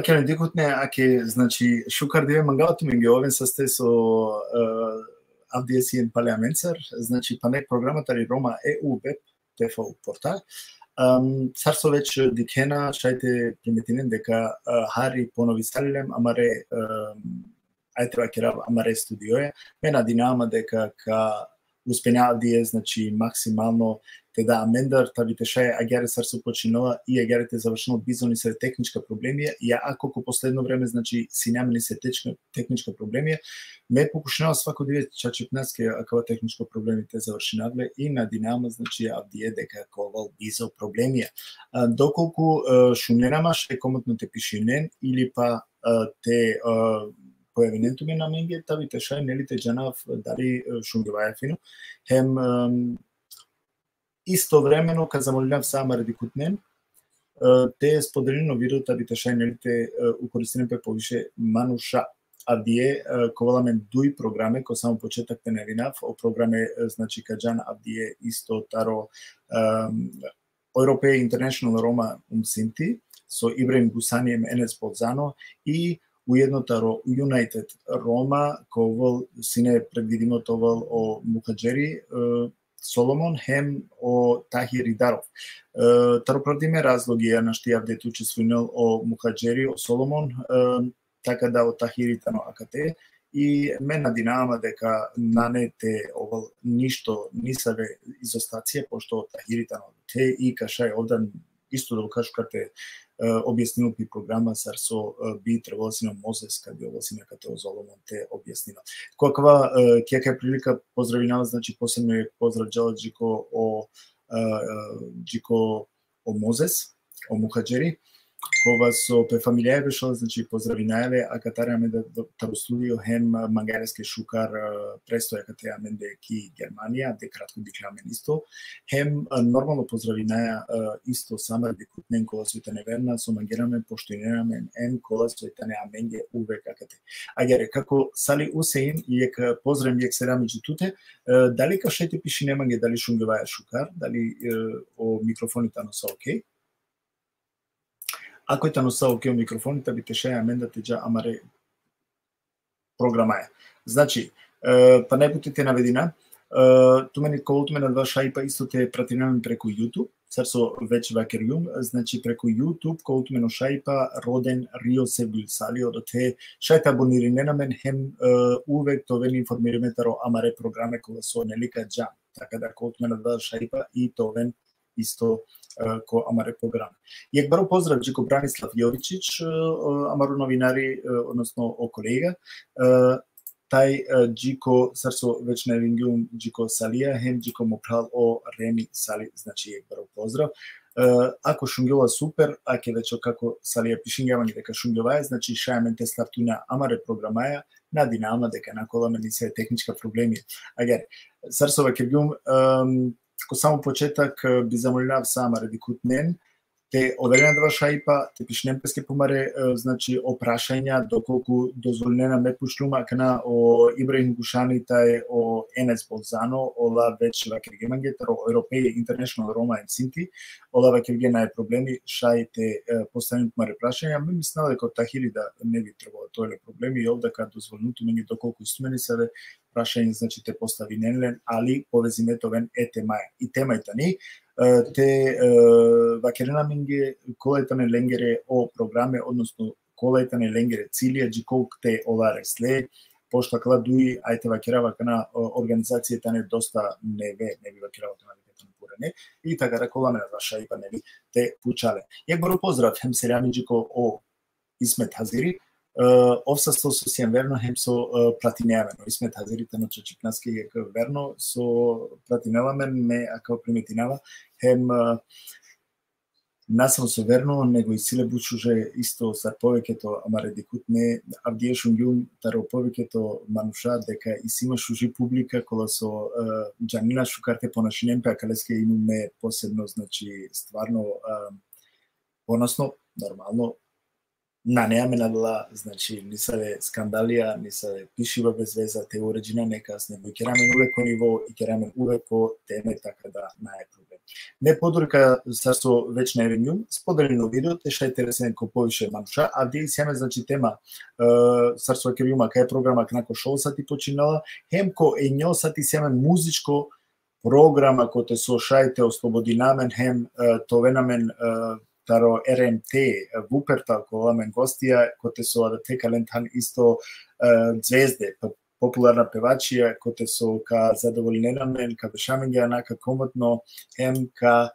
ќе не дикутне, аке, значи, шукар деве мангалото ми ги овен састе со авдиесиен парламентар, значи, панек програмата ли Рома EU Web TV портал. Сарсо веќе дикена, шајте приметинен дека Хари понови салилем, амаре, ајте вакера, амаре студиоја, мена динама дека ка успења авдие, значи, максимално те да амендар, тавите шај агере сарсо починала и агерете завршено бизони се техничка проблеми, и ако ко последно време, значи, си намени се техничка проблеми, ме покушнава свако диве чачипнаске акава техничко проблеми те завршинадле и на динама, значи, авдие дека ковал бизо проблеми. Доколку шуненама шај комотно те пишинен или па те појавенето ми на менге, тавите шај нелите джанав дали шунгевајафино, хем истовремено, кога замолинав сама редикутнен, те споделено видео тавите шај нелите укористенен пе повише мануша. Авдие коваламен дуи програме, ко само почетак те невинав, о програме, значи, каджан Авдие исто таро Europe International Roma Синти, со Ибрахим Гусанием Енес Болзано и уедно таро United Roma, ковал сине предвидимо товал о Мухаджери, Соломон, хем о Тахир Идаров. Таро правдиме разлоги на што јавде учествувал о Мухаджери, о Соломон, така да о Тахиритано акате, и мена динама дека нанете овал ништо нисаве изостација, пошто Тахиритано те и кашај овдан исто да кажу кате објаснил при програма сарсо би требало сина Мозес каде овасина кате Соломон те објаснила. Каква ќе прилика поздравинава, значи посебно е поздрав джала Джико о Мозес, о Мухаджери, кога со пе фамилија беше, значи поздравинаеле, а катараме да таро студио хем мангарески шукар престоја кате аменде ки Германија, де кратко дикламен исто, хем нормално поздравинаја исто сама декутнен кола сојтане верна, со мангераме поштојнерамен ен кола сојтане аменде увек акате. Агере, како Сали Усеин, јек поздравим јек седам меѓу туте, дали кашете пиши неманге, дали шунгеваја шукар, дали о микрофоните но са окей? Ако е тано са окей микрофоните, би те шаја аменда те джа амаре програмаја. Значи, па најпутите наведина, тумени колуту ме на два шајпа исто те пратинаме преку YouTube, сарсо веќе вакерјум, значи преку YouTube, колуту ме на шајпа роден Рио Себил Салио, до те шајте абониране на мен, хем увек товен информириме таро амаре програме кога со нелика джам, така да колуту ме на два шајпа и товен исто ко амаре програма. Јек баро поздрав Джико Бранислав Јовичич, амаро новинари, односно о колега. Тај Джико сарсо веќе навингиум Джико Салија, хем Джико Мопрал о Реми Сали, значи јек баро поздрав. Ако шунгела супер, аке веќе како Салија пишингјавање дека шунгеваја, значи шајамен те стартуна амаре програмаја, на динама дека наколаме ни се техничка проблеми. Агер, сарсо вакергиум, ко само почетак би замолинав сама редикутнен, те оверена два шајпа, те пишнем песке помаре, значи опрашања доколку дозволена ме пушлума кана о Ибрахим Гушани тај о Енес Болзано, ола веќе вакергеманге, таро Европеј International Roma Синти, ола вакергена е проблеми, шајте поставени помаре прашања, ме мислела дека Тахири да не би требало тојле проблеми, и овда кај дозволнуто мене доколку истумени саве прашање, значи те постави ненлен, али повезимето вен е темаја. И темајта ни, те вакерена минге колајтане ленгере о програме, односно колајтане ленгере цилија джиколк те оларе сле, пошто кла дуи, ајте вакерава кана организацијата не доста не би вакерава кана векетано порене, и така раколаме на ваша ипа не би те пучале. Јак баро поздрав, хем серијами джико о Исмет Хазири, овсасто со сијан верно, хем со пратинеамен. Исмет Хазирите на Чачипнаски јак верно, со пратинеамен ме ако приметинава, хем насам со верно, него и силе бучуже исто са повеќето амаре дикутне, авдие шунгјум таро повеќето мануша дека и сима шужи публика кола со Джанина шукарте понашинемпе, а калеске имаме посебно, значи стварно поносно, нормално, неаме надала, значи, ни се скандалија, ни се пишива без веза, те уреđina некас, него ќе рамен увек по ниво и ќе рамен увек по теме, така да нај проблем. Не подурка со вечна евенјум, споделено видео, те ша интересен ко повише мануша, а ди семе, значи, тема Сарсо Кривјума, кај програма кнако шоу сати починала, хемко е њо сати семе музичко програма кој те со шајте ослободинамен, хем товенамен таро РМТ, Вуперта, која мен гостија, коте со те калентан исто звезде, популарна певачија, коте со ка задоволнена мен, ка бешамен ги анака комотно, хем ка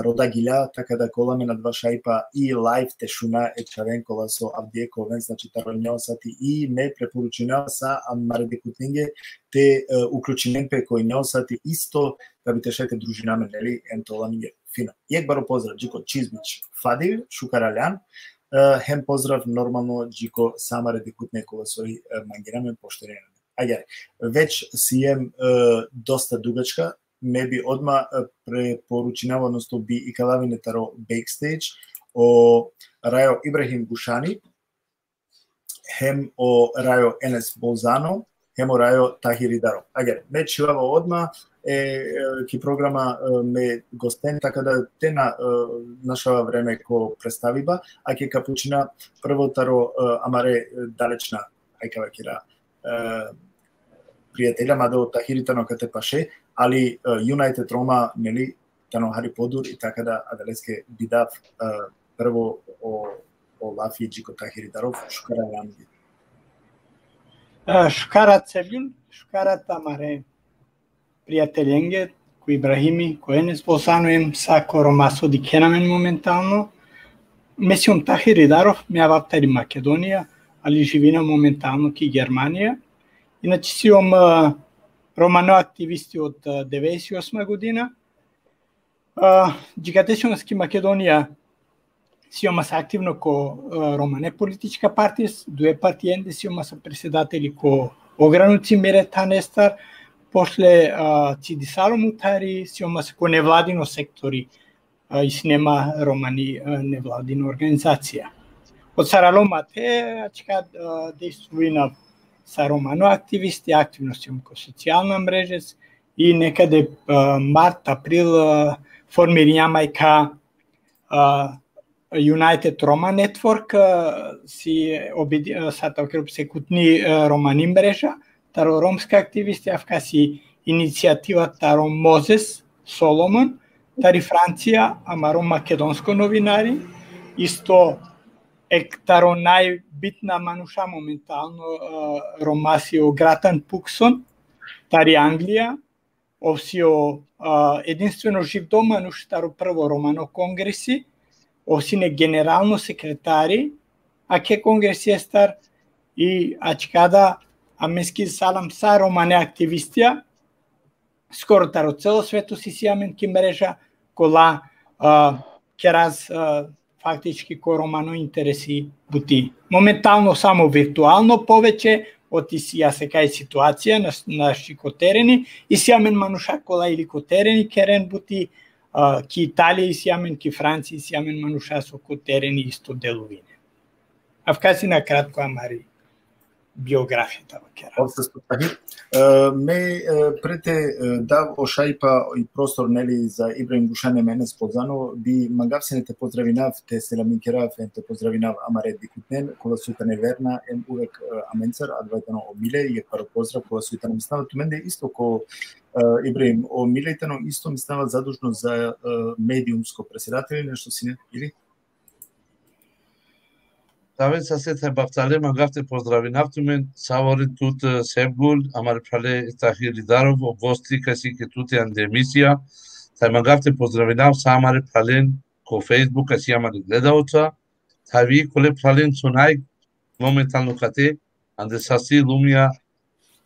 рода гиля, така да кола мен на два шајпа и лайв те шуна е чавен кола со Авдиеко вен, значи таро њосати и не препоручена са амаре декутинге, те уклучинен пе кој њосати исто, да би те шајте дружина мен, нели, ентола ми фино. Јек баро поздрав, Джико Чизмич, Фадил, Шукаралян, хем поздрав нормално Джико Самаре декутне кола сој мангирамен поштенен. Ајде, веќе си ем доста дугачка, ме би одма препоручинава, односто би и калавине таро бекстейдж о Рајо Ибрахим Гушани, хем о Рајо Енес Болзано, хем о Рајо Тахиридаро. Ајде, веќе ова одма ки програма ме гостен, така да те на нашава време ко представиба, а ке капучина прво таро амаре далечна, ајкава кира пријателја, мада од Тахиритано кате паше, али United Roma, нели, тано Хари Подур и така да адалеске бидав прво о Лафи Джико Тахиридаров, шукара Ранги. Шукара Цебин, шукара Тамаре пријателенге, кој Ибрахими, кој Енес Болзано ем са коромасо ди кенамен моментално. Месиум Тахиридаров, ме аваптари Македонија, али живина моментално ки Германија. Иначе си ом романо активисти од 98 година. Джигатесионски Македонија си ома са активно ко романе политичка партија, дуе партиенде си ома са преседатели ко огрануци Мере Танестар, после Цидисаро Мутари, си ома са ко невладино сектори и снема романи невладина организација. Од Саралома те, ачка действувина са романо активисти, активности ко социјална мрежа и некаде март, април формирија мајка United Roma Network си сата окреп се кутни романи мрежа, таро ромска активисти авка си иницијатива таро Мозес Соломон, тари Франција, амаро македонско новинари, исто таро најбитна мануша моментално ромасио Гратан Пуксон, тари Англија, овсио единствено жив домануш таро прво романо конгреси, овсине генерално секретари, а ке конгреси естар и ачкада амески салам са романе активистија, скоро таро цело свето си сијамен ки мрежа, кола ке раз фактички ко романо интереси бути. Моментално само виртуално повеќе, оти си ја секај ситуација на наши котерени и сијамен мануша кола или котерени керен бути ки Италија и сијамен ки Франција и сијамен мануша со котерени исто деловине. Авкаси на кратко амари биографијата во кера. Обстасто таки. Ме прете дав о шајпа и простор нели за Ибрахим Гушани мене спозано би магавсене те поздравинав те селамин керав те поздравинав амаре дикутнен кола сутане верна ем увек аменцар адвајтано о миле и паро поздрав кола сутане мислава туменде исто ко Ибрахим о милејтано исто мислава задужно за медиумско преседатели нешто сине или Давид сасет бафтале магавте поздравинавту мен савори тут Севгул амар прале Тахиридаров о гости каси ке тут андемисија тај магавте поздравинав самаре прален ко Facebook каси амаре гледаоца тави коле прален сонај моментално кате анде саси лумија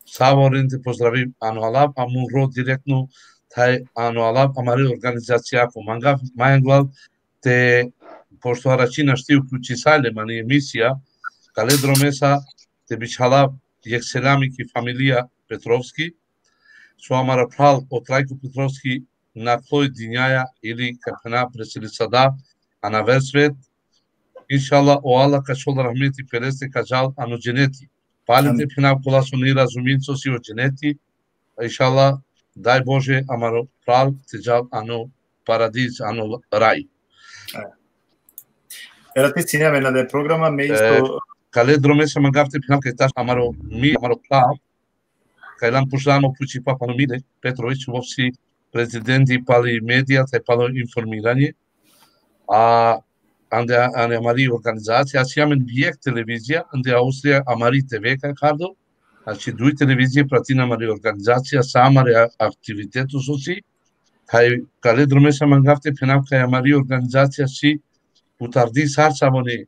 саворин те поздрави ануалав амунро директно тај ануалав амаре организација ко мангав мајанглав те pošto Aračina šti uključisale mani emisija, kale dromesa te bičala jekselamiki familija Petrovski, su amara pral o Trajko Petrovski na tloj dinjaja ili kapena preselicada, a na versvet Inshallah o Allah ka shol rahmeti pereste ka gjall anu gjeneti. Palim te pina kolasoni razumin sosi o gjeneti. Inshallah daj Bože amaro pral te gjall anu paradis anu raj. Erati cinema del programa me isto Kale dromesa magafte pina ke tash amaro pral. Kailan pushamo puchi papa no mile Petrović vopsi prezidenti pali media te palo informiranje. A ande amari organizacija, asi amen vijek televizija, ande Austrija amari TV Cardo, znači dui televizije pratina amari organizacija, sa amari aktivitetu sosi, kaj kale dromesa mangafte penap kaj amari organizacija si putardi sarsavone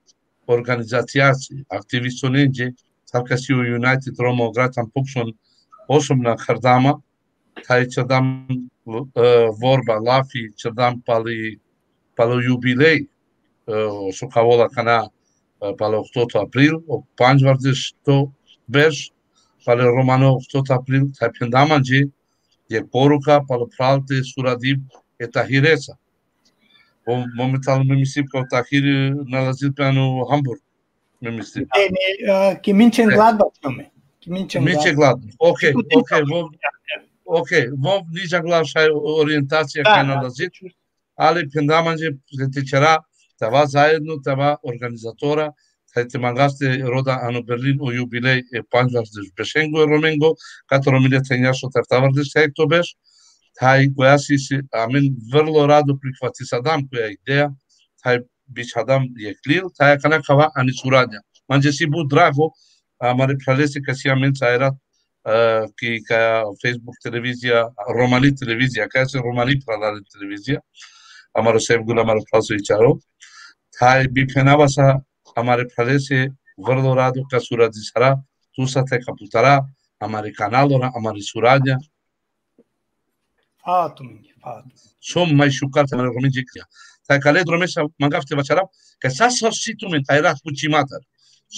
organizacijaci, aktivistonenje, salka si u United Roma gratan pukson osobna kardama, kaj čerdam vorba lafi, čerdam palo jubilej, su cavola cana palo 8 april, o 5 vardish to besh, palo romano 8 april, taj pendamanđe je poruka palo pralte suradim e Tahireca. Momentalno me mislim kao Tahir nalazil pe anu Hamburg, me mislim. Ki minčen Gladbach tome. Minče Gladbach, ok, vov niđa glav šaj orijentacija kaj nalazil, ali pendamanđe tečera tava zajedno, tava organizatora, taj te mangaste roda anu Berlin o jubilej e 5 vardish beshengo e romengo, kato romine tenjašo tarta vardish taj to beš, taj koja si amen vrlo rado prihvati sadam koja ideja, taj bić adam je klil, taj kana kava ani suradnja. Manđe si bu drago, amare pralesi kasi amen cajrat, ki ka Facebook televizija, Romani televizija, kaj se Romani pralali televizija, amaro sevgul, amaro prazo i čaro, taj bi penava sa amare pralesi vrlo rado ka suradi sara, tu sa te kaputara, amare kanalora, amare suradnja. Som mai șucar te mă românjicea. Tai kale dromesa mangafte vacharap, că sa sărșitumen airat pucimatar.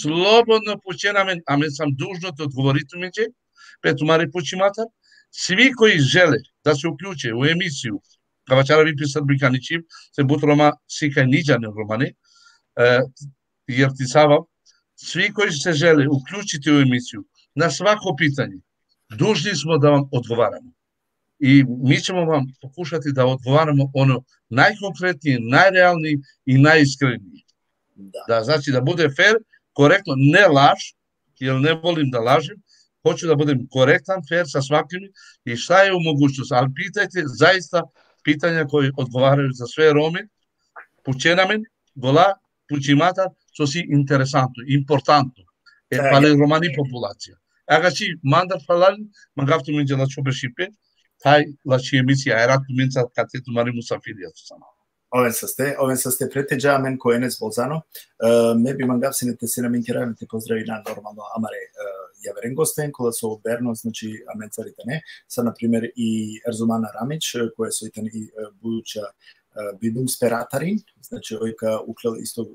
Slobodno pućenamen, amen sam dužno te odgovoriti međe, petu mare pucimatar. Svi koji žele da se uključe u emisiju, ka večera vi pisat Brikanićim, se but Roma sika niđane romane, jer ti savam, svi koji se žele uključiti u emisiju, na svako pitanje, dužni smo da vam odgovaramo. I mi ćemo vam pokušati da odgovaramo ono najkonkretnije, najrealnije i najiskrenije. Da, znači da bude fair, korektno, ne laž, jer ne volim da lažem, hoću da budem korektan, fair sa svakim i šta je u mogućnosti. Ali pitajte zaista pitanja koje odgovaraju za sve Rome, pućenamen, gola, pućimatar, što si interesantno, importantno. Pale romani populacija. Aga si mandar falali, magaftu minđe la čobe šipe, taj lači emisija Airat Mința Catetu Mari Musafirija sama. Oven ste preteđa men ko Enes Bolzano. Me bi mangav se ne te sena min kera te pozdravi na normalno amare javeren gosten, kola su berno, znači amen caritane. Sad, na primjer, i Erzumana Ramić, koje su itani buduća bildungsberaterin, znači ojka uklel isto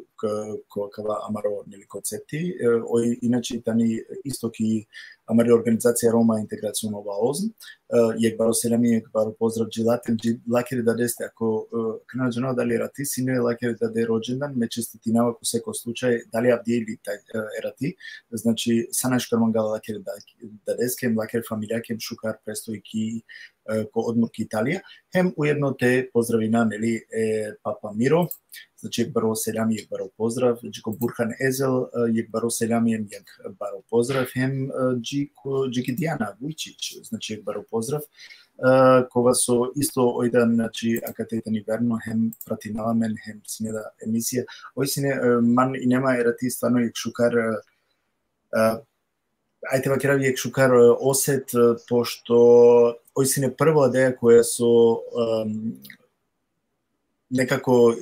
kava amaro nili koncepti, oj inače itani isto ki amari organizacija Roma integraciju Nova Ozn, jek baro selami, jek baro pozdrav džilatem, lakiri da deste, ako knađeno da li erati sine, lakiri da de rođendan, me čestitinava ko seko slučaj, da li abdijeli taj erati, znači sanaškar mangala lakiri da deskem, lakiri familjakem, šukar prestoji ki ko odmorki Italija, hem ujedno te pozdravina, neli Papa Miro, znači jek baro seljami, jek baro pozdrav, džiko Burhan Ezel, jek baro seljami, jek baro pozdrav, hem džiki Dijana Vujčić, znači jek baro pozdrav, kova su isto ojdan, znači akatetani verno, hem pratinalamen, hem sineda emisija, oj sine, man i nema erati stvarno jek šukar, ajte vakirav jek šukar oset, pošto oj sine prva ideja koja su nekako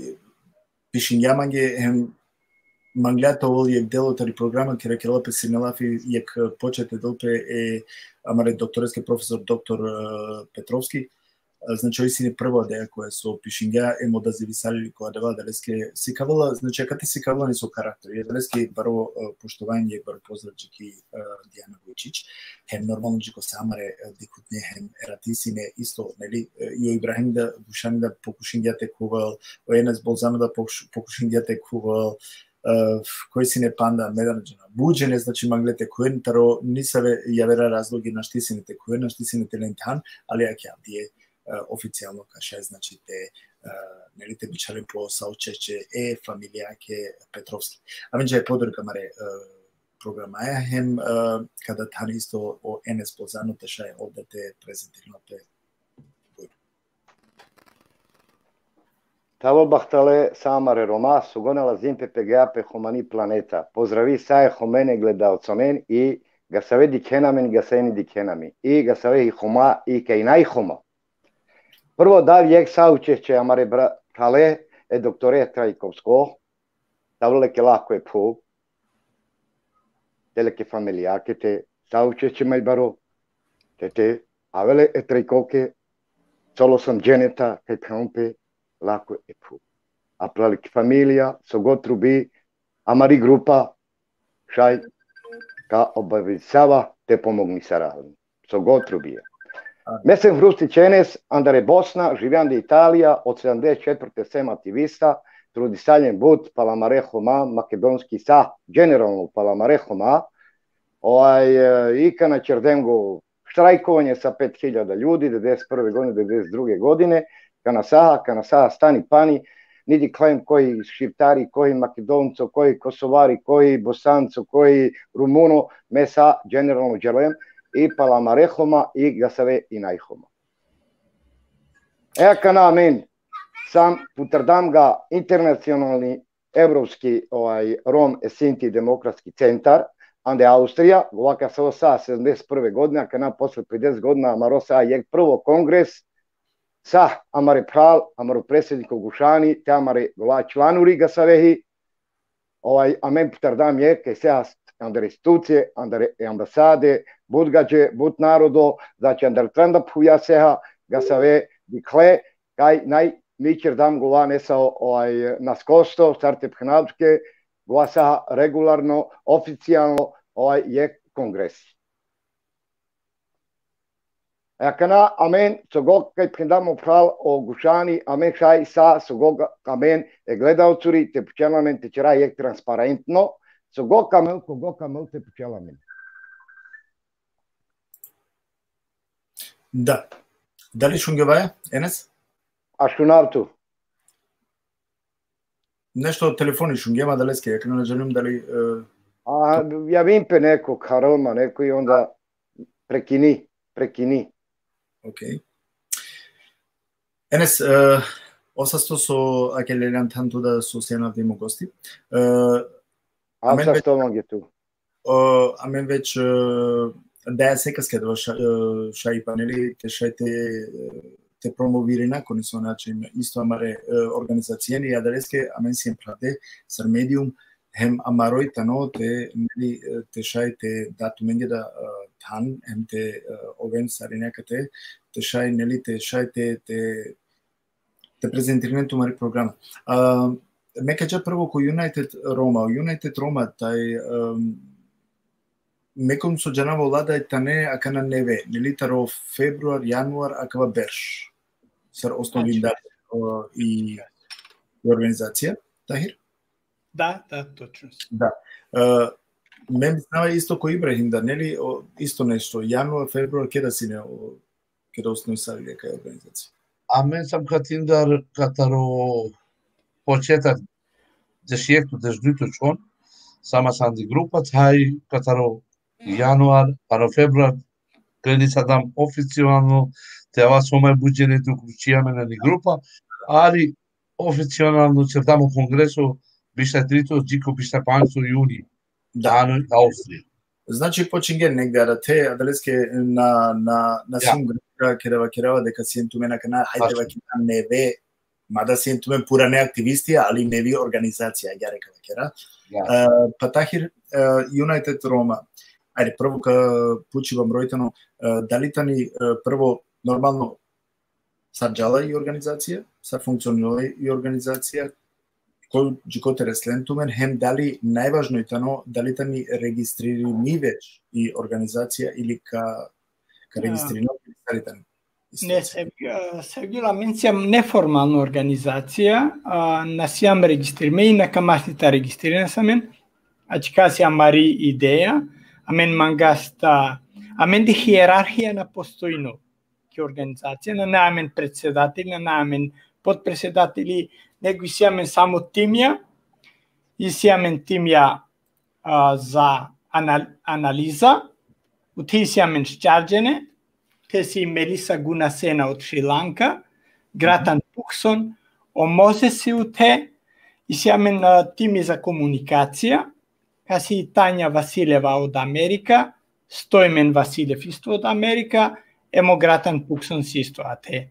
pišinjamange, hem mangliato vol jek delotari programa, kjer je lepe sinelafi jek počete dolpe amare doktoreske profesor dr. Petrovski, znači oj sine prva ideja koja su pišinja emo da zavisali koja deva daleske sikavala, znači kada sikavala nisu karakteri, daleske baro poštovanje jek baro pozdravčiki Dijana Vujčić, hem normalno džiko samare dikutne hem eratisine isto, neli, i Ibrahim da Dušan da pokušin jate kuval, o Enes Bolzano da pokušin jate kuval, кои си не панда меданаджана. Буџене, значи маглете коен, таро не се јавера разлоги на штисините коен, на штисините лентан, али ако јавдие официјално каша, значи те нели те бичале по саучеќе фамилија ке Петровски. Менџа е подруга маре програмаја хем када тани исто о НС Ползано теша е овде те презентирнате. Таво бахтале самаре Рома, сугонала зим ППГА пе хомани планета. Поздрави сае хомене гледалцомен и га саве дикенамен, га саени дикенами. И га саве и хома и кајнај хома. Прво да вјек саучеќе амаре братале е докторе Трајковско. Тавле ке лако е по. Теле ке фамилија ке те саучеќе мај баро. Те авеле е Трајковке. Соло сам дженета кај промпе. Lako je pu. A pralik familija, so god trubi, amari grupa, šaj, ka obavisava, te pomogni saradnju. So god trubi. Mesem Hrusti Čenes, andare Bosna, živjande Italija, od 74. sem aktivista, trudi saljen but, palamare homa, makedonski sa, generalno palamare homa, ika na Čerdengu štrajkovanje sa 5000 ljudi, 91. godine, 92. godine, Канасаха, стани пани, ниди клем кои шиптари, кои македонцо, кои косовари, кои босанцо, кои румуно, меса генерално джелем и паламарехома и гасаве и најхома. Кана мен сам потврдам га интернационални европски Ром Синти демократски центар, анде Австрија, овака се оса 71. година, кана после 50 година Мароса јек прво конгрес sa amare pral, amaro predsjednikov Gušani, te amare gova članuri ga savehi, amen potrdam je, kaj se andare institucije, andare ambasade, budgađe, bud narodo, znači andare trenda puja seha, ga save dikle, kaj naj mičer dam gova nesao na skosto, starte phnavčke, gova seha regularno, oficijalno je kongres. Kana amen sogog kaj prindamo pral o Gušani, amen šaj sa sogog amen gledalcuri te pčelamen te čera je transparentno, sogog kamel te pčelamen. Да. Дали шунгеваја, Енес? А шунавту? Нешто од телефони шунгема, дали ске, јака не желим дали... Ја вимпе неко карома, неко и онда прекини. Окей. Енес, осасто со акелеран танту да со сенавди му гости. Са што маге ту? Амен веќе да сека скедва шај панели, те шајте те промовирина, кони со начин исто амаре организацијени, ја далеске, амен си емпраде, сар медиум, hem amaroitano te šaj te datumenje da tan hem te oven sarinekate te šaj neli te šaj te prezentirането мари програма. Ме кажа прво ко United Roma тај меком со джана волада е тане акана неве, нели таро февруар, јануар акава берш. Сар основни и организација, Тахир? Да, точно. Да. Мен знава исто кој Ибрахим, да, нели, исто нешто, јануар, февруар, ке да си не, ке да основи сари кај организација. А мен сам катиндар катаро почетак дешиекту деждуто чон, сама санди група, тај катаро јануар, ано февруар, крени садам официјално, теава сома буџенето уклучијаме на ни група, али официјално чертамо конгресо бишта трито, джико бишта панцо јуни, дано Австрија. Значи починген негде да те адалеске на сумгра керава дека сиентуме на кана хајде ваќа неве, мада сиентуме пура не активисти, али неви организација ја река вакера. Па Тахир United Roma. Ајде прво ка пучивам ројтано, дали тани прво нормално сарџала и организација, сар функционира и организација, кој джикоте реслентумен, хем дали најважно и тано, дали тани регистрирани веќе и организација или ка регистрирани Не, Сергила менцијам неформална организација, насијам регистриме и на камаснита регистрирана са мен, ачикасија мари идеја, а мен мангаста, а мен де хиерархија на постојно ке организација, на намен председатели, на намен подпредседатели, него и сијамен само тимја, и сијамен тимја за анализа, утие сијамен шчарджене, те си Мелиса Гунасена од Шри-Ланка, Гратан Пуксон, Омозе си уте, и сијамен тими за комуникација, каси Тања Василева од Америка, Стојмен Василев исто од Америка, емо Гратан Пуксон си исто ате.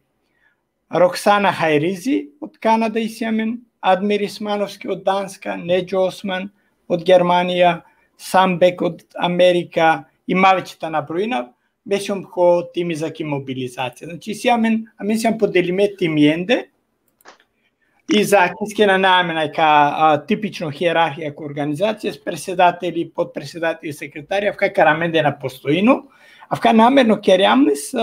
Роксана Хајризи од Канада и сијамен, Адмир Исмановски од Данска, Неджо Осман од Германија, Самбек од Америка, и мавеќата наброина, бешом ко тими за мобилизација. Значи, сијамен, а мен сијам поделиме тимиенде, и за киске на намен типично хиерархија ко организација с председатели, подпредседатели, секретари, авка караменде на постојно, авка намерно керјамнес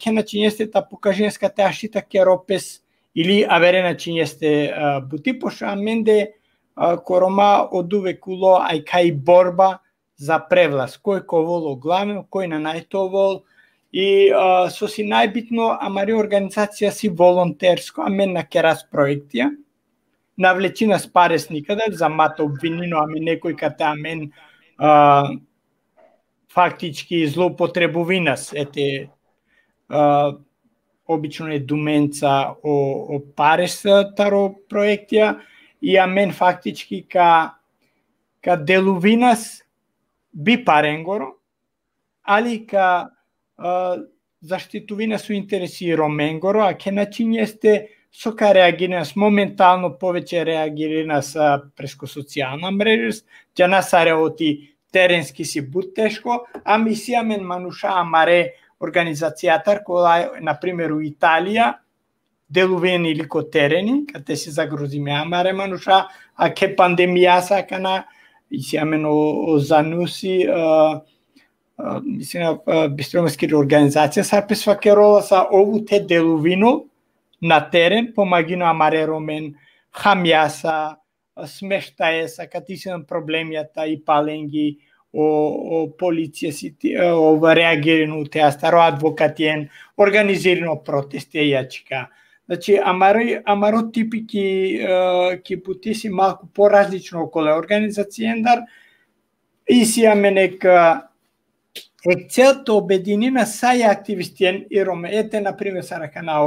ке начињесте покаженска теашита керопес или аверена чинјесте бути, пошто аменде корома одувекуло ајкај борба за превлас, кој коволо главно, кој на најтовол, и со си најбитно, амари организација си волонтерско, а мен на керас проектија, навлечина с парес никаде, за мата обвинено, ами некој кате амен фактички злоупотребувинас, ете, обично е думенца о парес таро проектија, и амен фактички ка делувинас би паренгоро, али ка заштитувина со интереси роменгоро, а ке начињесте со ка реагиринас моментално повеќе реагиринас преско социјална мрежа, ќе насаре оти теренски си бут тешко, а ми сијамен мануша амаре организацијатар која, например, у Италија, делувени или ко терени, кате си загрозиме амаре мануша, а ке пандемија сакана, и сијамен о Зануси, мислина, бистромски организација, сарпесва керола са ову те делувино на терен, помагино амаре ромен, хамјаса, смештаеса, катисен проблемјата и паленги, о полиција си, о реагирано теа старо адвокатиен, организирано протести јачка. Значи, амаро типи ки пути си малку поразлично околе организацијендар, и сијамен целто обединина саја активистиен и роме. Ете, например, саракана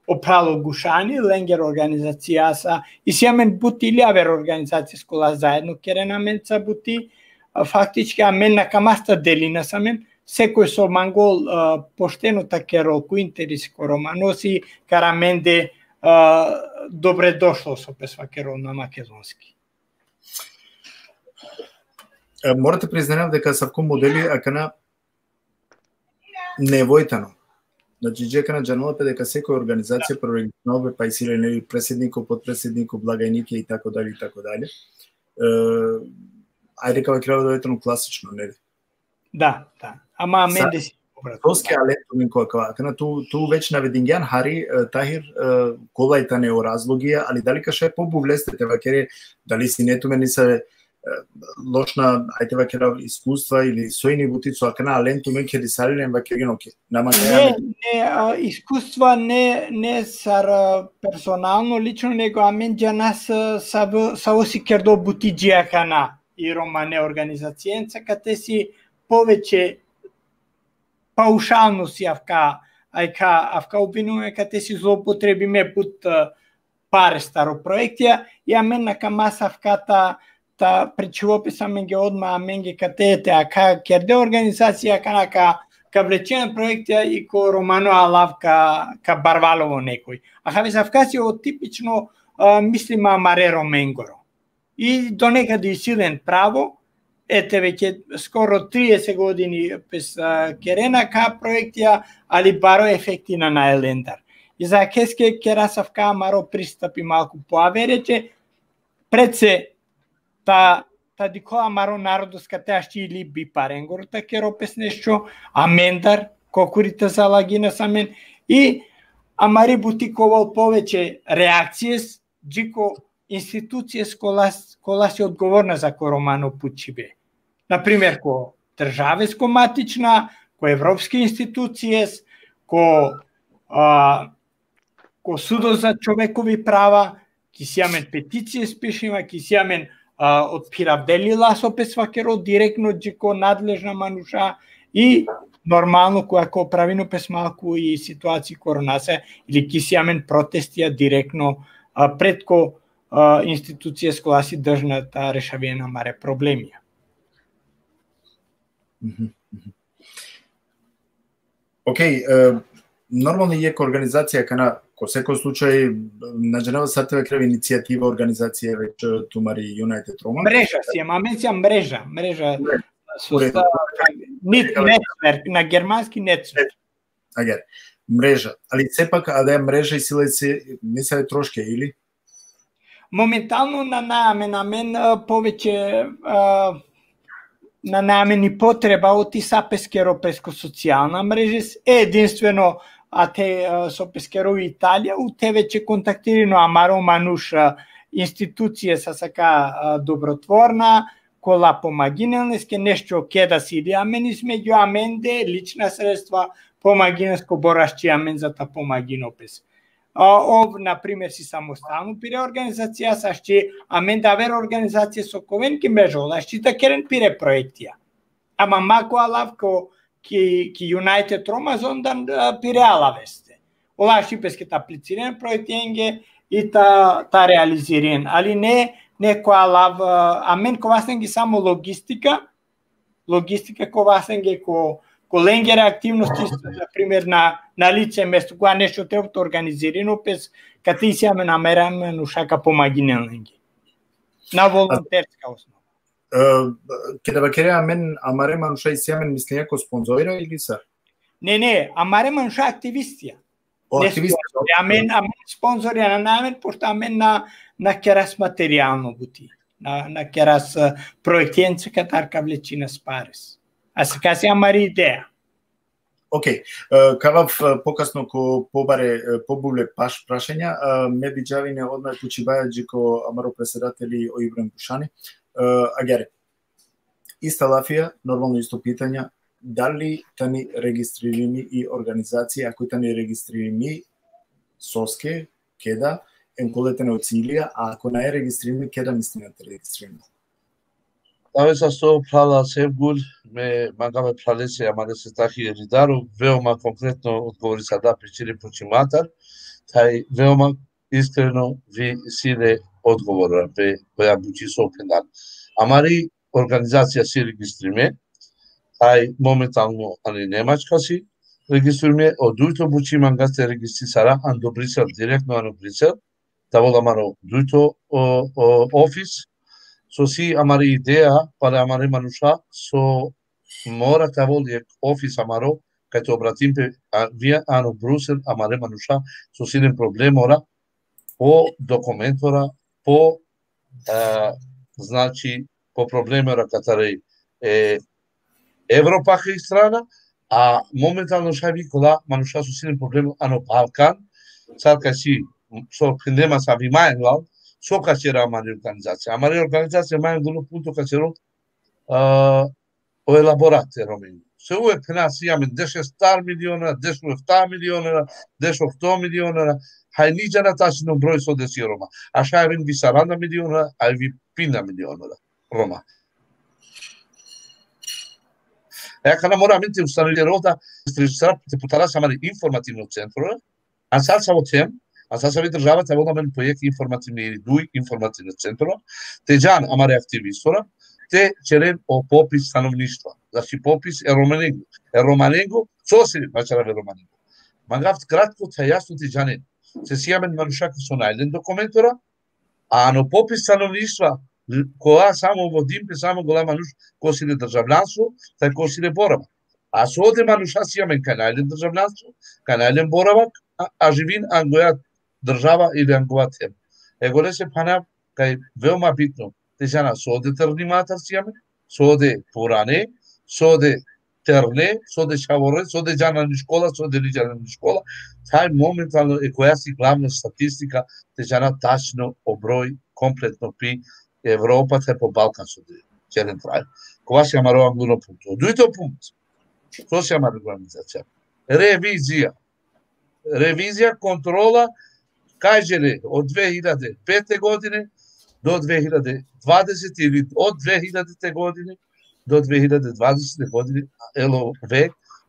о Прало Гушани, ленгер организацијаса, и сијамен бути илјавер организација скола заедно, керена менца бути, фактички, а мен на камаста делина са мен, секој со мангол поштено такеро ко интерес ко романоси, караменде добре дошло со песвакеро на македонски. Морате признавам дека савко модели акана невојтано. Значи, джекана джанулапе дека секоја организација прорегионалбе па и силе преседников, подпреседников, благајники и така дали и така дали. Ајде као крава дојтано класично, нели? Да. Ама менде си Тоски алетумин која кана ту веќе наведингјан Хари Тахир колајта не о разлогија, али дали каше побувлестете вакере, дали си нетуме ни се лошна ајте вакера искуства или сојни бутицу, акана алентумен ке дисалилен вакериноке. Не, искуства не сар персонално, лично, него амен джанас са оси кердо бутиджија кана и романе организацијенца, кате си повеќе паушално си авка обвинуваме кате си злоупотребиме пут паре старо проектија, и амен на камас авката та пречувописа менге одма менге катете, а керде организација ка влечена проектија и ко романо алав ка барвалово некој. А хаве авка си од типично мислима амаре роменгоро. И до некаде и силен право, ете веќе скоро 30 години пес керена ка проектија, али баро ефекти на најлендар. И за кеске керасавка амаро пристапи малку поаверече, пред се та дикола амаро народоска теашти или би паренгор та керопес нешто, а мендар кокурите залагина самен и амари бутиковал повеќе реакције джико институције кола се одговорна за коромано пучибе. Например, ко државеско матична, ко европски институције, ко судо за човекови права, ки сиамен петиција спишима, ки сиамен од пиравделила сопесвакеро директно джико надлежна мануша и нормално која правино пес малку и ситуации коронаса или ки сиамен протестија директно пред ко институција с која си држната решавање на маре проблемија. Океј, нормално е организација кана ко секој случај на Женева Сатеве крев иницијатива организација веќе тумари United Roma. Мрежа си, менција мрежа нетверк, на германски нетверк. Агер, мрежа, али сепак да е мрежа и сила се мисле трошке или? Моментално на мен повеќе на намени потреба оти сапескеро песко социјална мрежа е единствено а те со пескеро Италија у те веќе контактирано амаро мануш институција са сака добротворна кола помагинелнеске нешто кеда сиди амен измеѓу аменде лична средства помагинеско борашчи амен за та помагинопес. Ов, например, си самостално пире организација, сашчи амен да вер организација со ковенки мрежола, шчита керен пире проектија. Ама мако алавко ки United Roma зондан пире алавесте. Ола шипеске та аплицирен проектиенге и та реализирен. Али не која алав, амен ковасенги само логистика ковасенге ко ленгере активности, например, на лице место, кога нешто треба да организирано, пес кати си аме намераме нушака помагинен ленги. На волонтерска основа. Ке да бакере амен амаре мануша и си амен мислење ко спонзорира или са? Не, амаре мануша активистија. Амен спонзорија на амен, пошто амен на керас материјално бути. На керас проектиенце катарка влечина спарес. А сега си амари идеја. Океј, кавав покасно ко побуле прашања, ме биџавине одма кучибаја джико амаро преседатели о Ибран Бушани. Агере, иста лафија, нормално исто питања, дали тани регистрирани и организација, кои тани регистрирани соске, кеда, енколетене од Силија, а ако не е регистрирани, кеда мислиме регистрирани? Avea să plala Sevgul, me magave plalețe amarese tahi ridaru, veoma concretno odgovori sa da pričiri pročimatar, taj veoma iskreno vi sile odgovora pe koja buči so penal. Amari organizacija si registrime, taj momentalno ani Nemačka si registrime, odujto buči mangaste registrisara an do Brisel, direktno an do Brisel, da vola maro dujto office, so si amari ideja para amari manusha so mora tavol ek office amaro kaj to obratim pe via ano Brusel amari manusha so si nem problem ora po dokumentora po znači po probleme ora katare Evropa je strana a momentalno šabi kola manusha so si nem problem ano Balkan sad kaj si so pendema sa vimajenlal so kačera amari organizacija. Amari organizacija mają dulu punto kačero o elaborate romeni. Se uvek nas imamo 10 miliona, 10 miliona, 10 miliona, hai niđa na tačno broj so desi Roma. Așa avem vi 40 miliona, ai vi 50 miliona Roma. Eka nam moramente ustanoviti roda, te putala sa amari informativno centru, a sad sa o tem, a sad vi državate vodamen projekt informativni ili duj informativni centru, te džan amare aktivistora, te čeren o popis stanovništva. Znači popis Romanengo, co se mačarave Romanengo. Magaft kratko, te jasno ti džane, se sijamen manušak su najden dokumentora, a no popis stanovništva, koja samo vodim, pe samo gola manuš, ko si le državljanstvo, taj ko si le boravak. A so ode manuša sijamen kaj najden državljanstvo, kaj najden boravak, a živin angojat država ili angojat tem. Egole se pana, kaj veoma bitno, te žana so ode trnimatar sijamen, so ode porane, so ode терне, со де шаворе, со де джана ни школа, со де лиджана ни школа, тај моментално е која си главна статистика, те джана тачно оброј комплетно пи Европа, те по Балкан со де черен трај. Кога се амарова глуно пункто. Дуито пункт, што се ама регламентација? Ревизија, контрола, кажеле од 2005 години до 2020 или од 2000 години до 2020 години ЛОВ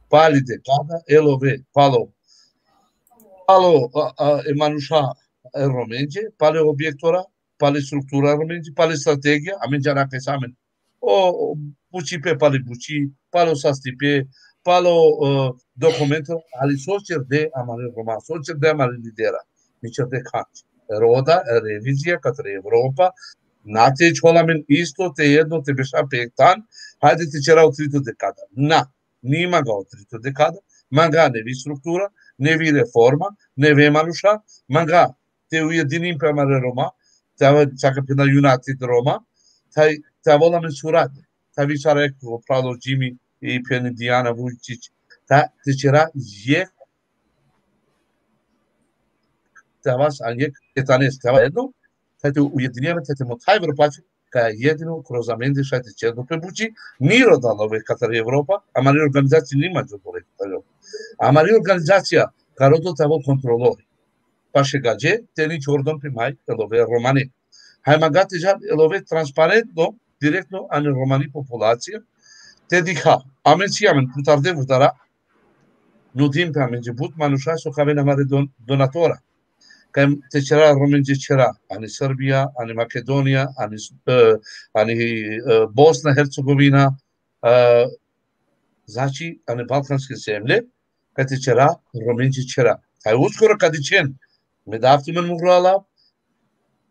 пали декада, ЛОВ пало емануша роменџе, пале објектора, пале структура роменџе, пале стратегија, амен джарака самен. О бучипе пале бучи, пало састипе, пало документор, али сочерде амале рома, сочерде амале лидера. Мичерде канч. Рода, ревизија катре Европа, нате чоламен исто, те едно, те беша пектан, хајде те чера од трито декада. Нима га од трито декада, манга не ви структура, не ви реформа, не ви мануша, манга те уединим премаре Рома, те чака пена Юнайтед Рома, те воламен сурадне, те ви чара еко правило Джими и пени Дијана Вујчич, те чера јек вас, а njeg ettanestava jedno, tajte ujedinjava, tajte motaj Evropači, kaja jedino kroz amendi šajte černo prebuči, ni rodala ove katari Evropa, a mari organizacija nima džobole katari. A mari organizacija, ka rodo tavo kontrolori. Pa še gađe, te ni čordon primaj, elove romani. Hajma gati žal, elove transparentno, direktno, ane romani populacija, te diha, amen si amen, putarde vudara, nudim pe amen, jebut manuša, so kavena mare donatora. Кај те чера роменџе чера, ани Србија, ани Македонија, ани Босна, Херцеговина, значи, ани балкански земле, кај те чера роменџе чера. Тај ускоро кади чен, ме давтимен муграла,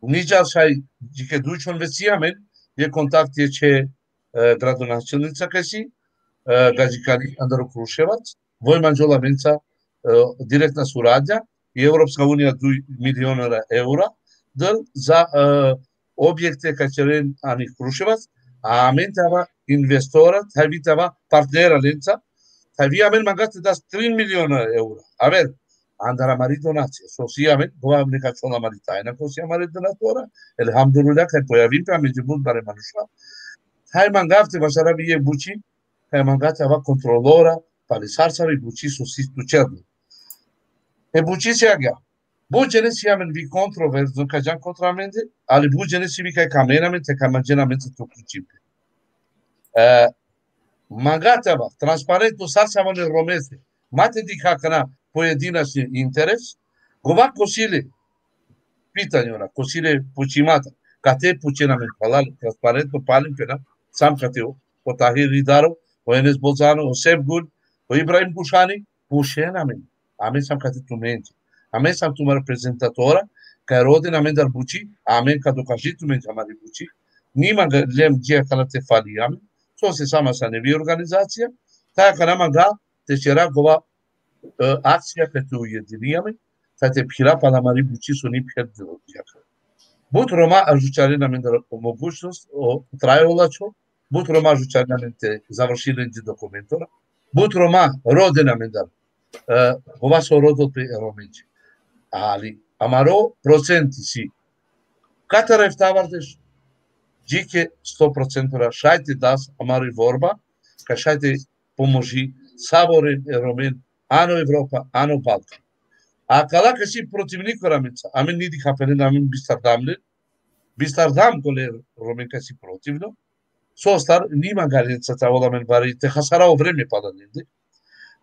ниџа шај, џике дујчон вецијамен, je kontakt je че gradonačelnica kaj si, Gađikani Andaro Kruševac, Vojman Đolavenca, direktna suradnja i Evropska unija 2 miliona eura za objekte kaćeren Anih Kruševac, a amen tava investora, tavi tava partnera lenca, tavi amen magate das 3 miliona eura. A ver, andara mari donacije. So si amen, govam neka čona mari tajna ko si amare donatora, elhamdulillah, kaj pojavim pa među bud bare manuša. Taj mangavte basarabi je buči, taj mangate ava kontrolora, pali sarsavi buči su sistu černi. E buči se agja. Buđene si amen vi kontroverzno kađan kontramende, ali buđene si vi kaj kamenamen, te kamanđenamen se to ključipe. Mangate ava, transparentno sarsavane romese, mate di kakana pojedinačni interes, gova kosile, pitanje ona, kosile pućimata, kate pućenamen palali, transparentno palim pena, sam kate o Tahir Ridarov, o Enes Bolzano, o Sevgul, o Ibrahim Bushani, pușenamen. Amen sam kate tumente. Amen sam tuma reprezentatora, kaj rode na men dar buci, amen ka dokaži tumente amari buci, nima ga lem džija kana te fali amen, so se sama sa nevi organizacija, taja kana manga te čera gova akcija kad te ujedinijame, ta te pira pa na mari buci su ni pjerdilo džaka. Bud Roma ažučari na men dar mogućnost o trajolačo, bud Roma ažučari na men te završili dokumentora, bud Roma rode na men dar gova so rodol pe romenđe. Ali amaro procenti si. Katara eftavardeš, džike 100% šajte das amari vorba, ka šajte pomoži Savoren romen, ano Evropa, ano Balkan. A kala ka si protivnik ramenca, amen nidi hapenen, amen bistardam gole romen ka si protivno, so star nima galenca ta olamen bari, te hasarao vreme pada nende.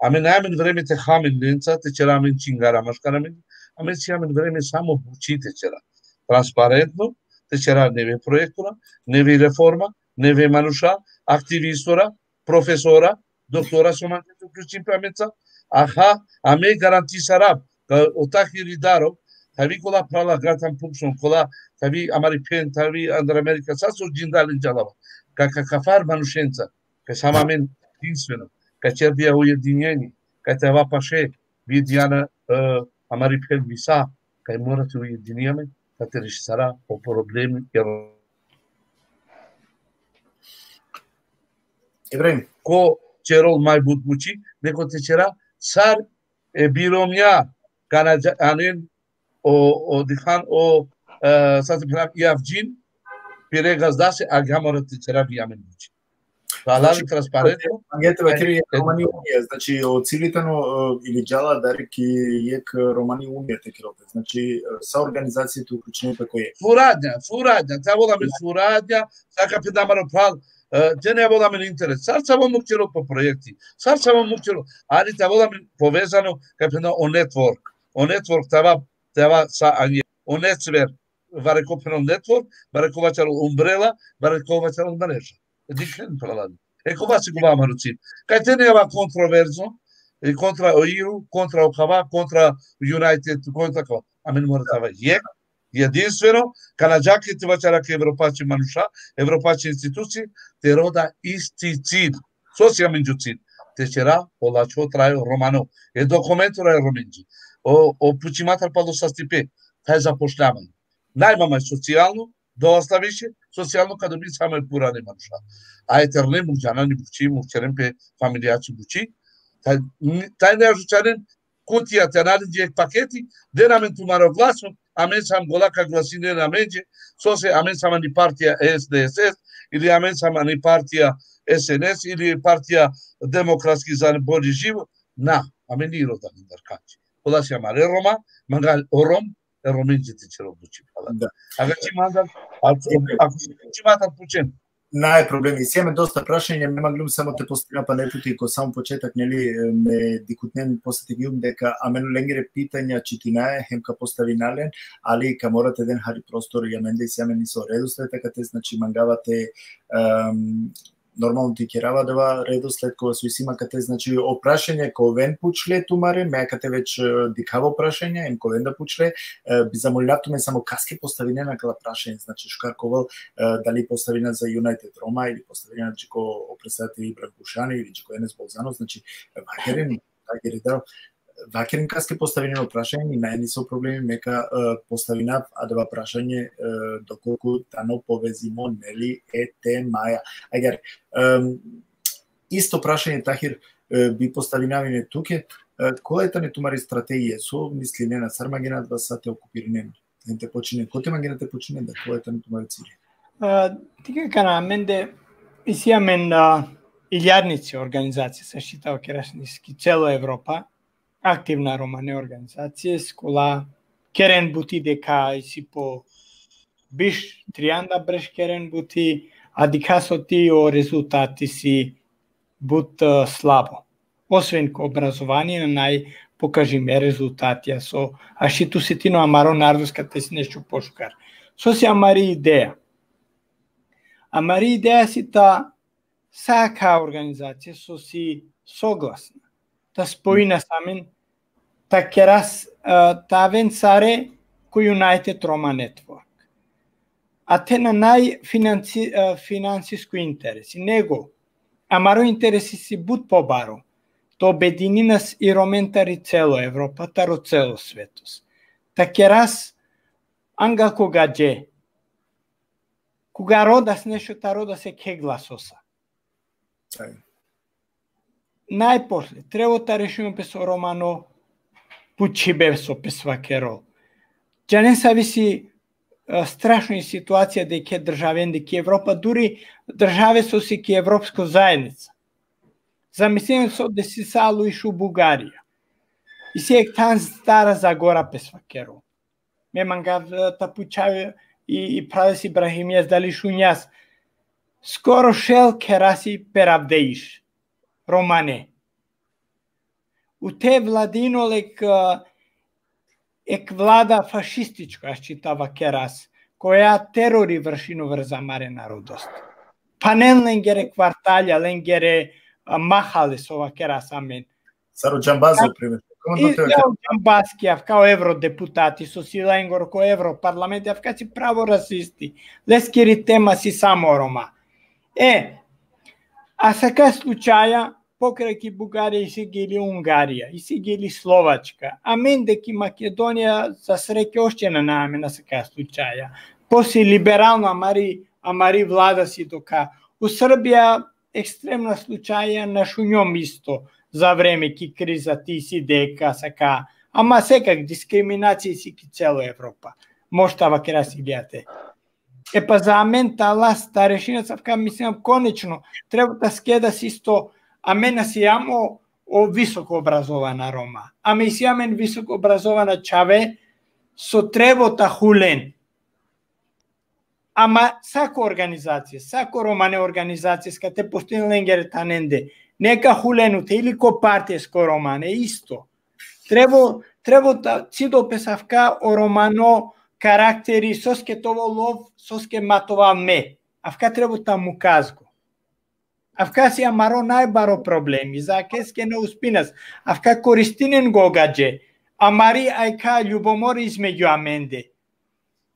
Amen vreme te hamen lenca, te čera amen čingara maškaramen, amen si amen vreme samo buči te čera. Transparentno, te čera neve projektora, neve reforma, neve manuša, aktivistora, profesora, doktora soman te uključim pameca, aha, ame garanti sarab, ka o Tahir Ridarov, tavi kola prala gratan pupson, kola tavi amari pen, tavi andar Amerika, sad su džindalin džalava, ka kafar manušenca, ka sam amen jedinstveno, ka čerdija ujedinjeni, ka te ava paše, vidjana amari pen visa, ka morate ujedinjame, ka te rešisara o problemi. Ibrahim. Ko Cerol mai but buci, neko te cera sar biromia anen o dihan o sati plan iavjin pire gazdase agamora te cera biamen buci. Valari transparentno. Агете вакири Романи Унија, значи од цивилитано или джала дарики јек Романи Унија текировте. Значи са организациите уклучени па кој е. Фурадња, та водаме фурадња, сака педамаро прал, те не водаме интерес. Сар само мукчеро по проекти. Сар само мукчеро, али та водаме повезано капена о нетворк. О нетворк тава са ангје. О нетвер, варекопено нетворк, варековачаро умбрела, варековачаро мрежа. Дикен пралад. Ecco qua si cubava Maruzin. Che teneva controverso, contra OIU, contra OKV, contra United, contra какво. Ами не мора това единствено, канаджаки това чараки европачи мануша, европачи институции, те рода исти цид. Сосия минджу цид. Те чера, олачо трае романо. Е документора е роминджи. О пучиматар падо са стипе. Taj zapošljavanje. Najmama je socijalno, dosta više, socijalno kada bi samo je pura nema šta. A eterne muđana ni buči, muđeren pe familijači buči, taj ne ažučaren kutija te nađe paketi, de namen tumaro glasu, amen sam golaka glasine na menđe, sose amen sam ani partija SDSS, ili amen sam ani partija SNS, ili partija demokratski za bolji život, na, amen ni rodan darkači. Kola se amare Roma, mangal orom, Rominjiti će robući. Aga ci mandat, ako ci mandat pučen. Не е проблем. И сега доста прашања, не маглум само те поставя па непути ко само почеток, нели ме дикутнен после ги дека амен ленгере питања читинае хемка поставинален, али ка морате ден хари простор ја менде сега мени со редослед, така те значи мангавате нормално ти керава дава редослед кога се сима кате значи опрашање ковен пучле тумаре, мекате веќе дикаво прашање, ем ковен да пучле, би замолјавтуме само каске поставине на кала прашање, значи шкарковал дали поставина за Юнайтед Рома или поставина на чико опредседател Ибран Бушани или чико Енес Болзанов, значи вакерен, вакерен каске поставине прашање и најни со проблеми мека поставина адава прашање доколку тано повезимо нели е темаја. Агер исто прашање Тахир би поставинавине туке, која е тане тумари стратегија со мислине на Сармагена 2 сати окупиране. Те почине, кој темагена те почине да која е тане тумари цели? Тика кана менде исиамен илјадници организација се шитава керашниски цело Европа, активна романе организација, скола керен бути дека си по биш трианда бреш керен бути, а дикасоти о резултати си бут слабо. Освен ко образование на покажиме резултати, со ашиту сетино амаро нардоската си нешто пошукар. Со си амари идеја. Амари идеја си та сака организација со си согласна. Та споина самен та керас та венцаре кој United Roma Network. А те на финансиско интереси. Него, амаро интереси си бут побаро. То обедини нас и роментари цело Европа, таро цело светос. Та керас анга кога дже. Кога родас нешто, та рода се ке гласоса. Најпосле, треба да решиме песо романо пучибе со песвакерол. Ја не зависи страшно и ситуација дека државен дека Европа, дури државе со си ке европско заедница. Замислиме со да си сало ишу Бугарија. И сега тан стара Загора песвакерол. Ме мангав та пучаве и Прадес Ибрахимијас дали шуњас. Скоро шел кераси перавдеиш. Романе. У те владино ек влада фашистичко, аз читава керас, која терори вршино врз амаре народост. Па не ленгере кварталја, ленгере махале со ова керас амен. Саро Џамбазов, пример. И Џамбазки, као евродепутати, со си ленгор ко европарламент, авка си право расисти. Лескери тема си само Рома. А сака случаја, покрајки Бугарија и си гели Унгарија, и си гели Словачка, а мен деки Македонија за среќа още на наме на сака случаја. После либерално амари влада си дока. У Србија екстремна случаја на шуњом исто за време ки криза ти си дека сака, ама секак дискриминација си ки цело Европа. Моштава ке расилијате. Па за мен та решина савка мислам конечно треба да скеда си исто, а мене си јамо високо образована Рома. Аме си јамен високо образована чаве со требота хулен. Ама сако организација, сако романе организација ска те постојен ленгер таненде, нека хуленуте или ко партијско романе исто. Треба да цидо песавка о романо карактери соске тоа лов, соске матова ме. Авка треба да му казго. Авка си амаро најбаро проблеми, за кеске не успинас. Авка користинен го гадже. Амари ајка љубомори измеѓу аменде.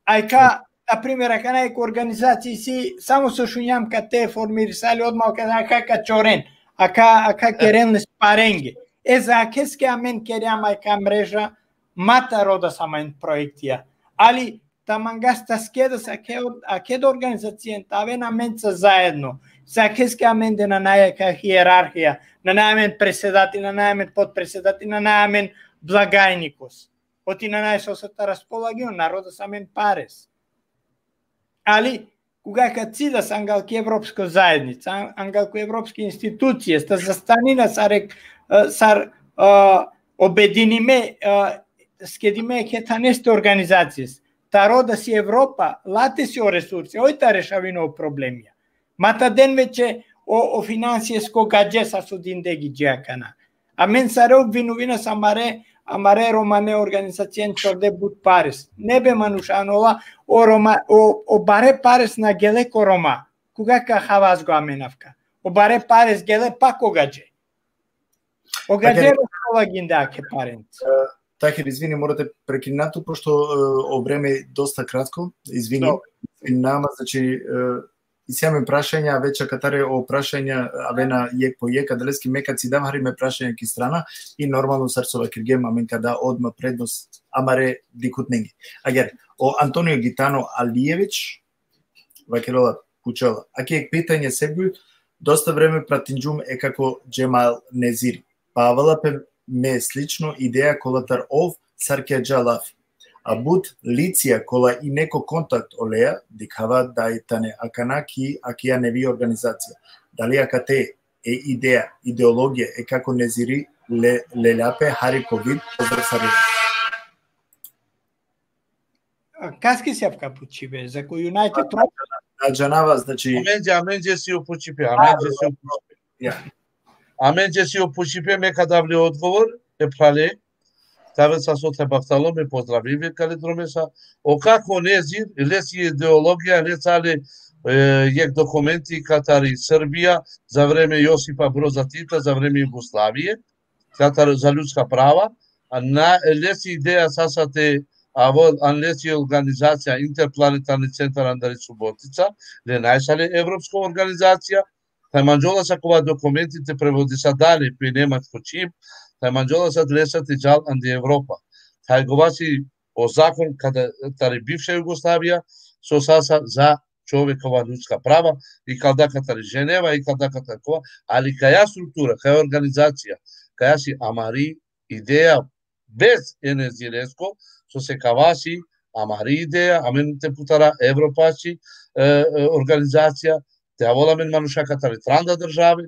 Ајка например, ака некои организации си само со шуњамка те формирисали одма ака чорен, ака керен спаренге. За кеске амен керјама ака мрежа мата рода самаен проектија. Али тамангаста скеда са кеда организацијен таве на менца заедно. За кеске амен де на најака хиерархија, на најамен преседател, на најамен подпреседател, на најамен благајникос. Оти на најсосата располагио народа самен парес. Али, кога кацида с ангалки Европска заедница, ангалки Европски институcije, ста застанина сар обединиме, скедиме кетанесте организацијес, та рода си Европа, лате си о ресурси, ојта решавино о проблемија. Мата ден веќе о финансијско гаджеса со диндеги джеакана. А мен саре обвинувина амаре романе организацијен чорде бут парес. Не бе манушанола о баре парес на гелеко рома. Кога ка хаваз го аменавка. О баре парес геле пак огаđe. Огаđe ростова гиндаке паренц. Така, извини, морате прекинато, пошто о време е доста кратко. Извини. Нама, значи, и сега ме прашања, веќе катаре о прашања, авена јек по јек, аделески мекаци давари ме прашања ки страна и нормално сарсова киргем, амен када одма предност, амаре дикутненги. Агер, о Антонио Гитано Алиевич, вакелола кучела, аки ек питање сегу, доста време пратинџум е како Джемал Незири. Павала пе ме слично идеја колатар ов сарке джалав. А буд лиција кола и неко контакт олеја, дикава дајтане аканаки акија неви организација. Дали акате е идеја, идеологија е како Незири леляпе хари ковид поздрасари. Каски се апка почибе, за кој Юнайтед Джанава, значи... Аменџе си опочипе, аменџе си опочипе, мека давле одговор, е прале, Таве са со требавтало ме поздрави векале дромеса. О како Незир, леси идеологија, лесале јек документи катари Србија за време Јосипа Броза Тита, за време Југославија, катар за људска права, а на леси идеја сасате леси организација Интерпланетарни центар Андари Суботица, ле најсале европска организација, тај манџола са кова документите преводи са дали пи немачко чип, тај манџола са длесати джал анди Европа. Тај говаси о закон каде тари бивша Југославија со саса за човекова људска права и кадаката Женева и кадаката кова, али каја структура, каја организација, каја си амари идеја без Енезиреско, со се каваси амари идеја, амените путара европачи организација, те воламен манушаката ветранда држави,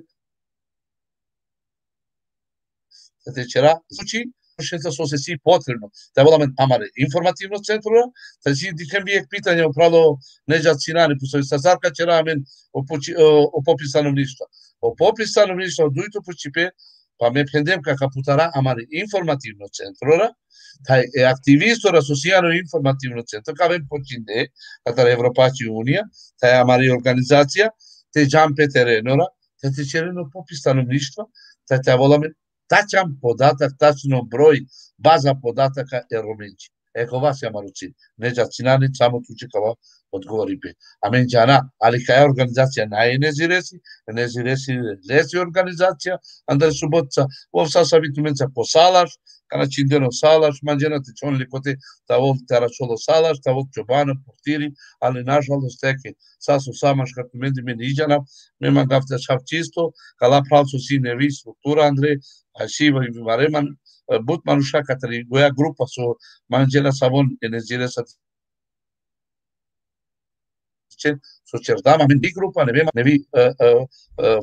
течера, звучи, шеца со се си потребно. Те воламен амаре информативно центрура, та си дикем биек питање оправдо Неџат Синани, посови Сазарка черамен о попис становништва. О попис становништва дуито почипе, па ме пендем кака путара амаре информативно центрура, тај е активистор асоцијано информативно центрура, кавен починде, катар Европачи Унија, тај амаре организација, те Џан Петеренора, те черено попис становништва, те воламен тачан податак, тачно број, база података е роменчи. Еко вас ја маруци. Неџат Синани, само тучекава odgovori pe. Amen jana, ali kaj organizacija najneziresi, neziresi lesi organizacija, andar subotca, ovsa savitumenca po salaš, kana čindeno salaš, manđena te čonili kote, ta vol teračolo salaš, ta vol čobana, portiri, ali nažalost teke, sasu samaš kako meni iđana, mema gafte šaf čisto, kala pravcu si nevi struktura, Andre, a šiva i vareman, but manuša katari goja grupa so manđena savon neziresa Sociedade, nevi grupa, nevi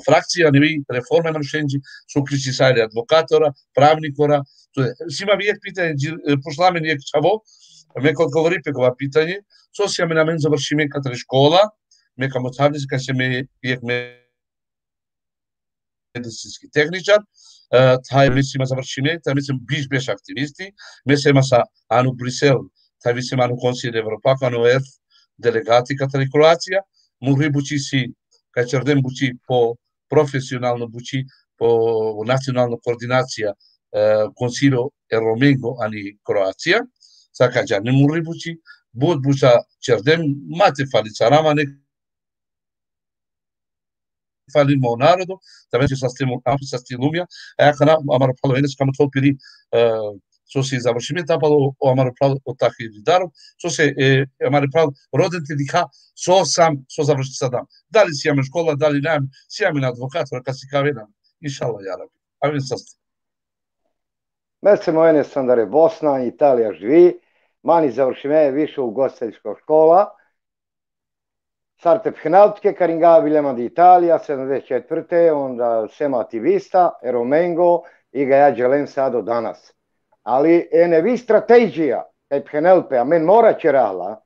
frakcija, nevi reforme manušenji, su kritisari advokatora, pravnikora. Svima vijek pitanje, pošla meni je čavo, me kod govori pekova pitanje, co si ja me na men završi me katare škola, me kam odhavnici, kad se me vijek medicinski tehničar, taj mislim završi me, taj mislim biš aktivisti, mislim sa anu Brisel, taj mislim anu Konsil Evropa, anu ERF, delegati katari Kroacija, mogli bući si, kad čerdem bući po profesionalno bući, po nacionalno koordinacija Konsilo Romengo, ani Kroacija, saka ja ne mogli bući, bud buća čerdem, mate falica rama, ne falimo o narodu, da već sa stilumja, a ja kana amaro palo enes kamo to pili so se završime tapalo o amaro pravo o takih lidarov, so se amaro pravo rodente diha, so završi sadam. Da li si jame škola, da li nemam, si jame na advokatora, kad si kavenam, inšallah, jarabi. Avim sast. Mesemo enes andare Bosna, Italija živi, mani završime više ugostiteljska škola, Sarte phenautke, Caringa Vilema di Italia, 74. onda sema ativista, Romengo i ga ja želim sad do danas. Ali nevi strategija, kaj phenelpe, a men mora čerala,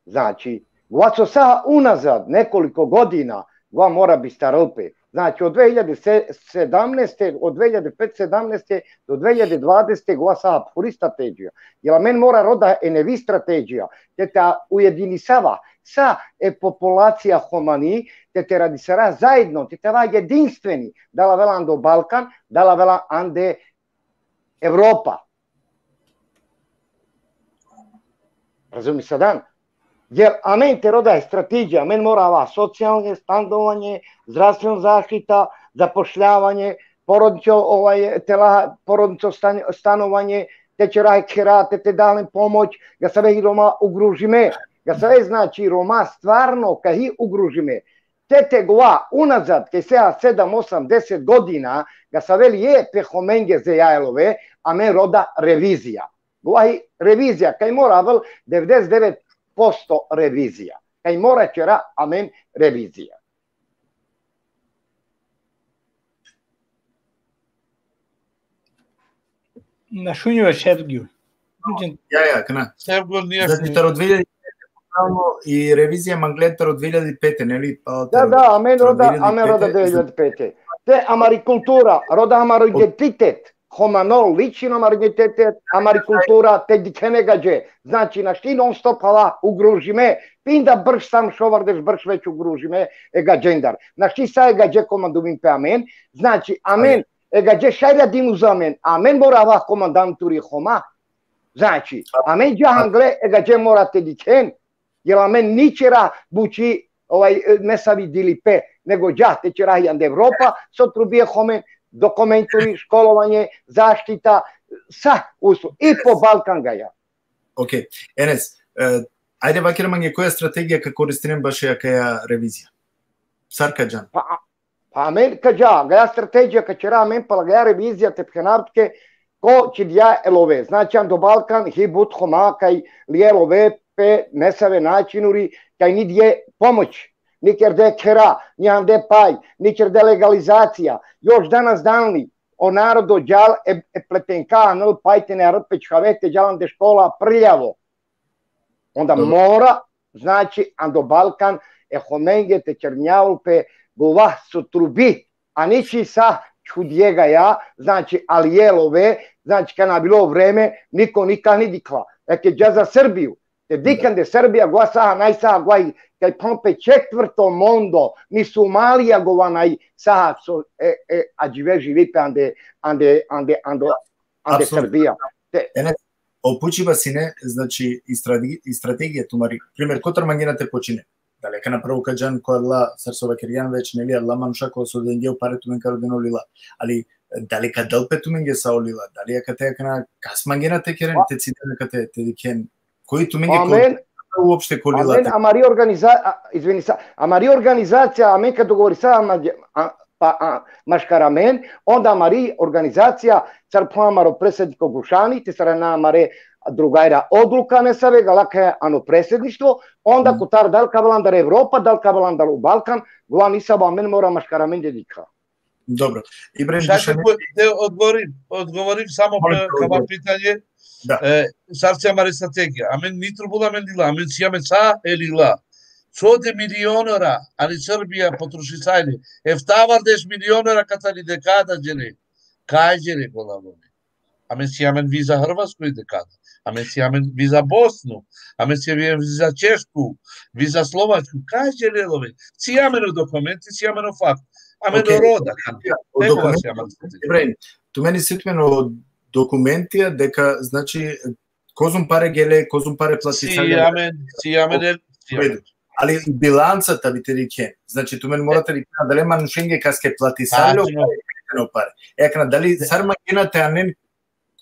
znači, guaco sa unazad nekoliko godina, gua mora bi staralpe. Znači, od 2017. od 2017. do 2020. gua sa puri strategija. Jer men mora roda nevi strategija, te ta ujedinisava sa populacija homani, te radi sara zajedno, te va jedinstveni, da la vela ando Balkan, da la vela ande Evropa. Razumi sadan? Jer amen te roda je strategija, amen morava socijalno stanovanje, zdravstveno zaštita, zapošljavanje, porodničko stanovanje, te će rajkerate, te dalen pomoć, ga sve i Roma ugružime. Ga sve znači Roma stvarno kad ih ugružime. Te gova unazad, kaj se 7, 8, 10 godina, ga sa veli je pehomenge zejajlove, a men roda revizija. Gova revizija, kaj mora vel 99% revizija. Kaj mora čera, a men revizija. Na šunju je Ševgiju. Ja, kana. Ševgul nije... Znači, taro 2005 i revizija Mangletar od 2005, ne li? Da, a men roda 2005. Te amarikultura, roda amaridentitet, homanol, ličino amaridentitet, amarikultura, te dikene gađe. Znači, našti non stop hala ugružime, pinda brš sam šovardeš, brš već ugružime, gađendar. Našti sa gađe komandumim pe amen, znači, amen, gađe šajra dinu za amen, amen morava komandanturi homa, znači, amen džahangle, gađe morate diken, jer amen ničera bući ne sa vidili pe, nego džah te će rahijan da Evropa, sotrubije homen, dokumenturi, školovanje, zaštita, sa uslu, i po Balkan ga ja. Ok, Enes, ajde vakiramange, koja strategija ka koristinem baš jaka revizija? Sarkađan. Pa amen kađa, ga ja strategija ka će ra amen pa ga ja revizija te phenartke, ko će dja elove, znači do Balkan, hi but homa, kaj li elove, pe nesave načinuri, kaj nidje pomoć, nikjer de kera, nijam de paj, nikjer de legalizacija, još danas danli, o narodu djal pletenka, anil pajtene rpeć havete djalan de škola prljavo. Onda mora, znači, ando Balkan, homenge te černjavlpe, gova su trubi, a niči sa čudjega ja, znači, ali jelove, znači, kada bilo vreme, niko nikad ni dikla. Eke dja za Srbiju, te dikande Srbija, gova saha najsaha, gova kaj pompe četvrto mondo, ni Somalija gova naj saha, a žive živipe ande Srbija. опучива сине, значи и стратегија тумари. Пример котар мангината почине. Далека на прво каджан која ла сарсова кирјан веќе нели ла мануша која со денгел парето мен каро денолила. Али далека дълпето мен ге саолила. Дали кате кана кас мангината керен те цидена кате те дикен. Кои ту мен ге уопште колила. Амари организација, амен кога договори са машкарамен, онда амари организација цар пламаро преседнико Гушани, те сарана амаре другајра одлука не саве галака ано преседништво, онда котар дал кабаландар Европа, дал кабаландар у Балкан, гола нисаба мен мора машкарамен дедика. Добро. Ибрахим те одговорим само каба питање. Да. Сарце амаре стратегија. Амен нитро була мен дила, амен сиаме са елила. Соде милионера, али Србија потроши сајле. Ефтавардеш милионера катали декада джере. Кај джере голавоме. Амен сиамен виза Хрватско и декада. Амен сиамен виза Босну. Амен сиамен виза Чешку. Виза Словачку. Кај джере лове. Сиамен документи, сиамен факт. Амен рода. Ибрахим, ту мени ситмено документија дека значи козум паре геле, козум паре плати саѓа. Сиамен. Али биланцата ви те дике. Значи ту мен морате да дали манушенге каске плати саѓа паре. Екна дали сарма гената анен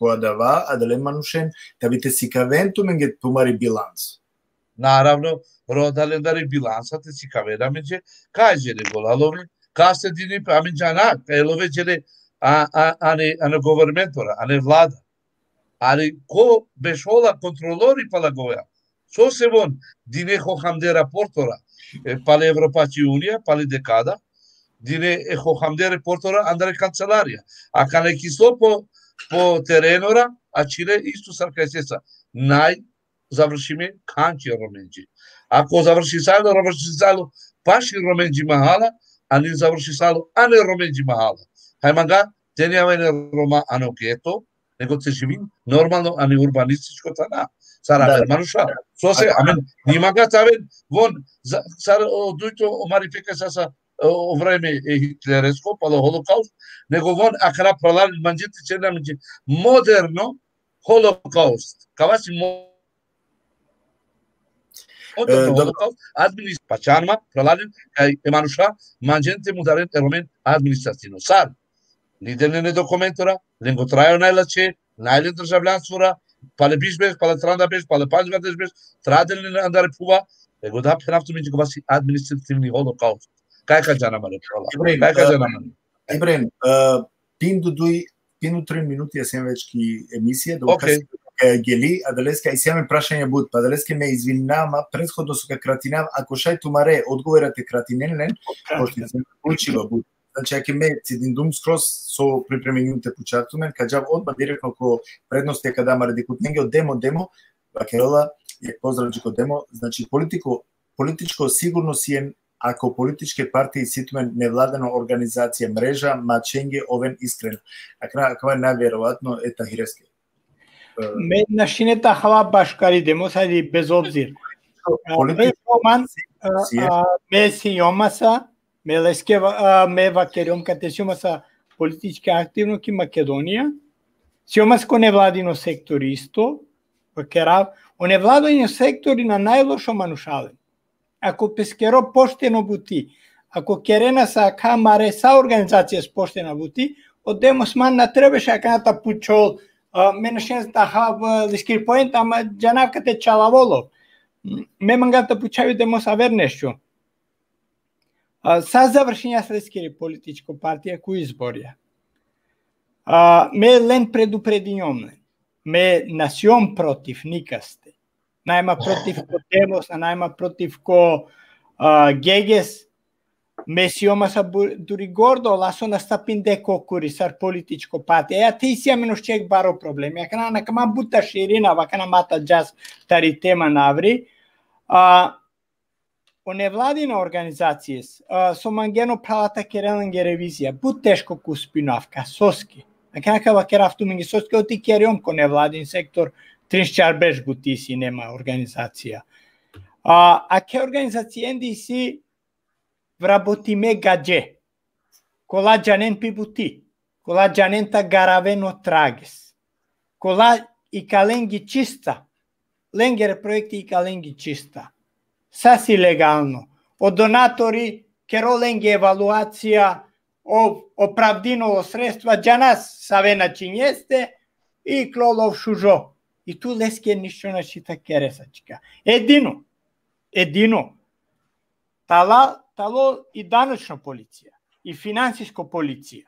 која дава, а дали манушен да ви те сикавенту мен ге тумари биланс. Наравно, родалендари билансата сикавена меѓе кај джеле голалове, касте дини аминџана, кајлове джеле а не говерментора, а не влада. Али ко бешола контролори палагоја. Со се вон, дине хохамде рапортора, пале Европачи Унија, пале декада, дине хохамде рапортора андаре канцеларија. А кане кисло по теренора, а чиле исто саркајсеса. Нај завршиме канчи роменџи. Ако заврши сало, паши роменџи махала, а не заврши сало, а не роменџи махала. Хајманга, те нямаме рома анокето, него те живим нормално, а не урбанистичко тана. Сара мануша. Сосе, амен, нимага тавен, вон, сара дујто омари пека саса о време хитлереско, пало холокауст, него вон акара пралали манџите чена меѓе модерно холокауст. Каваси модерно холокауст, пачанма, пралали, кај мануша, манџите му дарен ромен администрацијно. Сар, лидерне документора, ленго трајо најлаче, најлен државлjanствора, пале биш беш, пале транда беш, пале панџгадеш беш, траделни андаре пува, его да пенавто меѓу каваси административни холокауст. Кај каѓана маре прала? Кај каѓана маре? Ибрахим, пинду 3 минути ја сем вечки емисија, гели, а далеска и семе прашање буд, па далеска ме извинама, претходно со кратинав, ако шај тумаре одговорате кратинен, пошто се учива буд. Значи, ако ме цидиндум скроз со припременијуте почартумен, каѓав одма директно ко предност дека да маре дикут неге од демо, бакерола, ја поздравјам ко демо, значи политичко сигурно си ако политичке партии ситумен невладена организација мрежа, маченге овен искрено. Аква најверојатно ета хиреске. Мен нашинета хала башкари демо, сади без обзир. Роман, ме си јомаса, ме вакером кате сиомаса политички активно ки Македонија, сиомас ко невладино сектори исто, вакерав, о невладино сектори на најлошо манушален. Ако пескеро поштено бути, ако керена са камаре са организација споштена бути, од демосман на требеше аканата пучол, менашенста хав лискир поент, ама джанавкате чалаволов. Ме мангата пучави демос авернешчу. Са завршења следскери политичко партија кои изборија. Ме лен предупредињомне. Ме насиом против никасте. Најма против ко Демос, најма против ко Гегес. Ме сиома са дури гордо ласо настапин деко курисар политичко партија. Ја ти си аменош чек баро проблеми. Ја кана кама бута ширина, вакана мата джаз тари тема наври. О невладина организација со мангено пралата кереленге ревизија. Бут тешко ку спинавка, соски. Аканака вакерафту менги соски, оти кериом ко невладин сектор, триншчар беш бути си нема организација. А ке организацијенди си вработиме гадже. Кола джанен пи бути. Кола джанента гаравено трагес. Кола и каленги чиста. Ленгер проекти и каленги чиста. Саси легално. Од донатори, керо ленги евалуација, оправдиново средства, джанас саве начињесте и клолов шужо. И ту леске ништо на шита кересачка. Едино. Тало и даночна полиција, и финансиско полиција.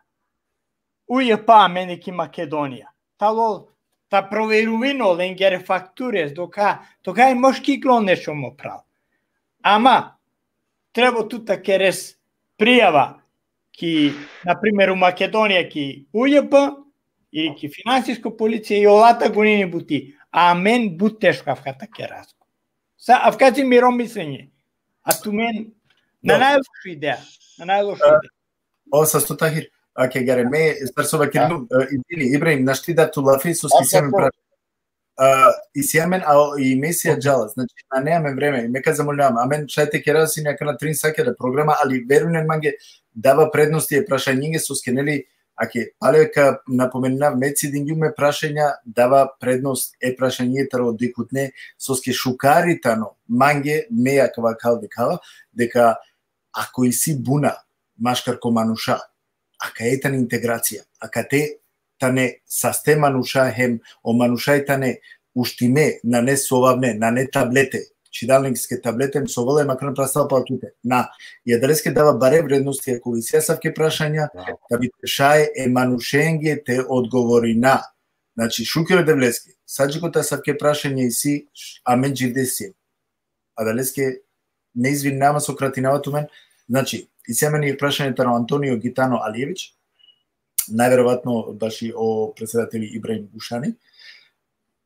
УЈПА менеки Македонија. Тало та проверувино ленгере фактурес, тока е мошки клон нешто мо прав. Ама, треба тута керес пријава ки, например, у Македонија ки УЈП или ки финансиско полиција и олата гонини бути. А мен бут тешко авката кераско. Са авкаци миром мислење. А ту мен на најлоша идеја. Ова са стотахир. Аке гаре ме старсова кирну Ибраим наштида ту лафисус ки семен праш. И сиамен и месија джала. Значи на немаме време. Мека замолувам. Амен шајте кераси нека на 3 сакеда програма, али верунен манге дава предности е прашањиње со скенели. Аке палека напоменав мецидингјуме прашања дава предност е прашањето дикутне соске шукаритано манге меја кава калдекава дека ако и си буна машкарко мануша ака етан интеграција ака те тане састе мануша хем о манушај тане уштиме на не совавне на не таблете чидалнингске таблетем со воле макар прастал палтуте на јадреске дава баре вредности ако ви сесавке прашања да би тешај е манушенге те одговори на значи Шукер Девлески саџикота савке прашања и си амен джидеси а далеске не извинава со кратинавато мен значи и сега мене прашањето на Антонио Гитано Алиевич најверојатно баш и о председатели Ибраим Бушани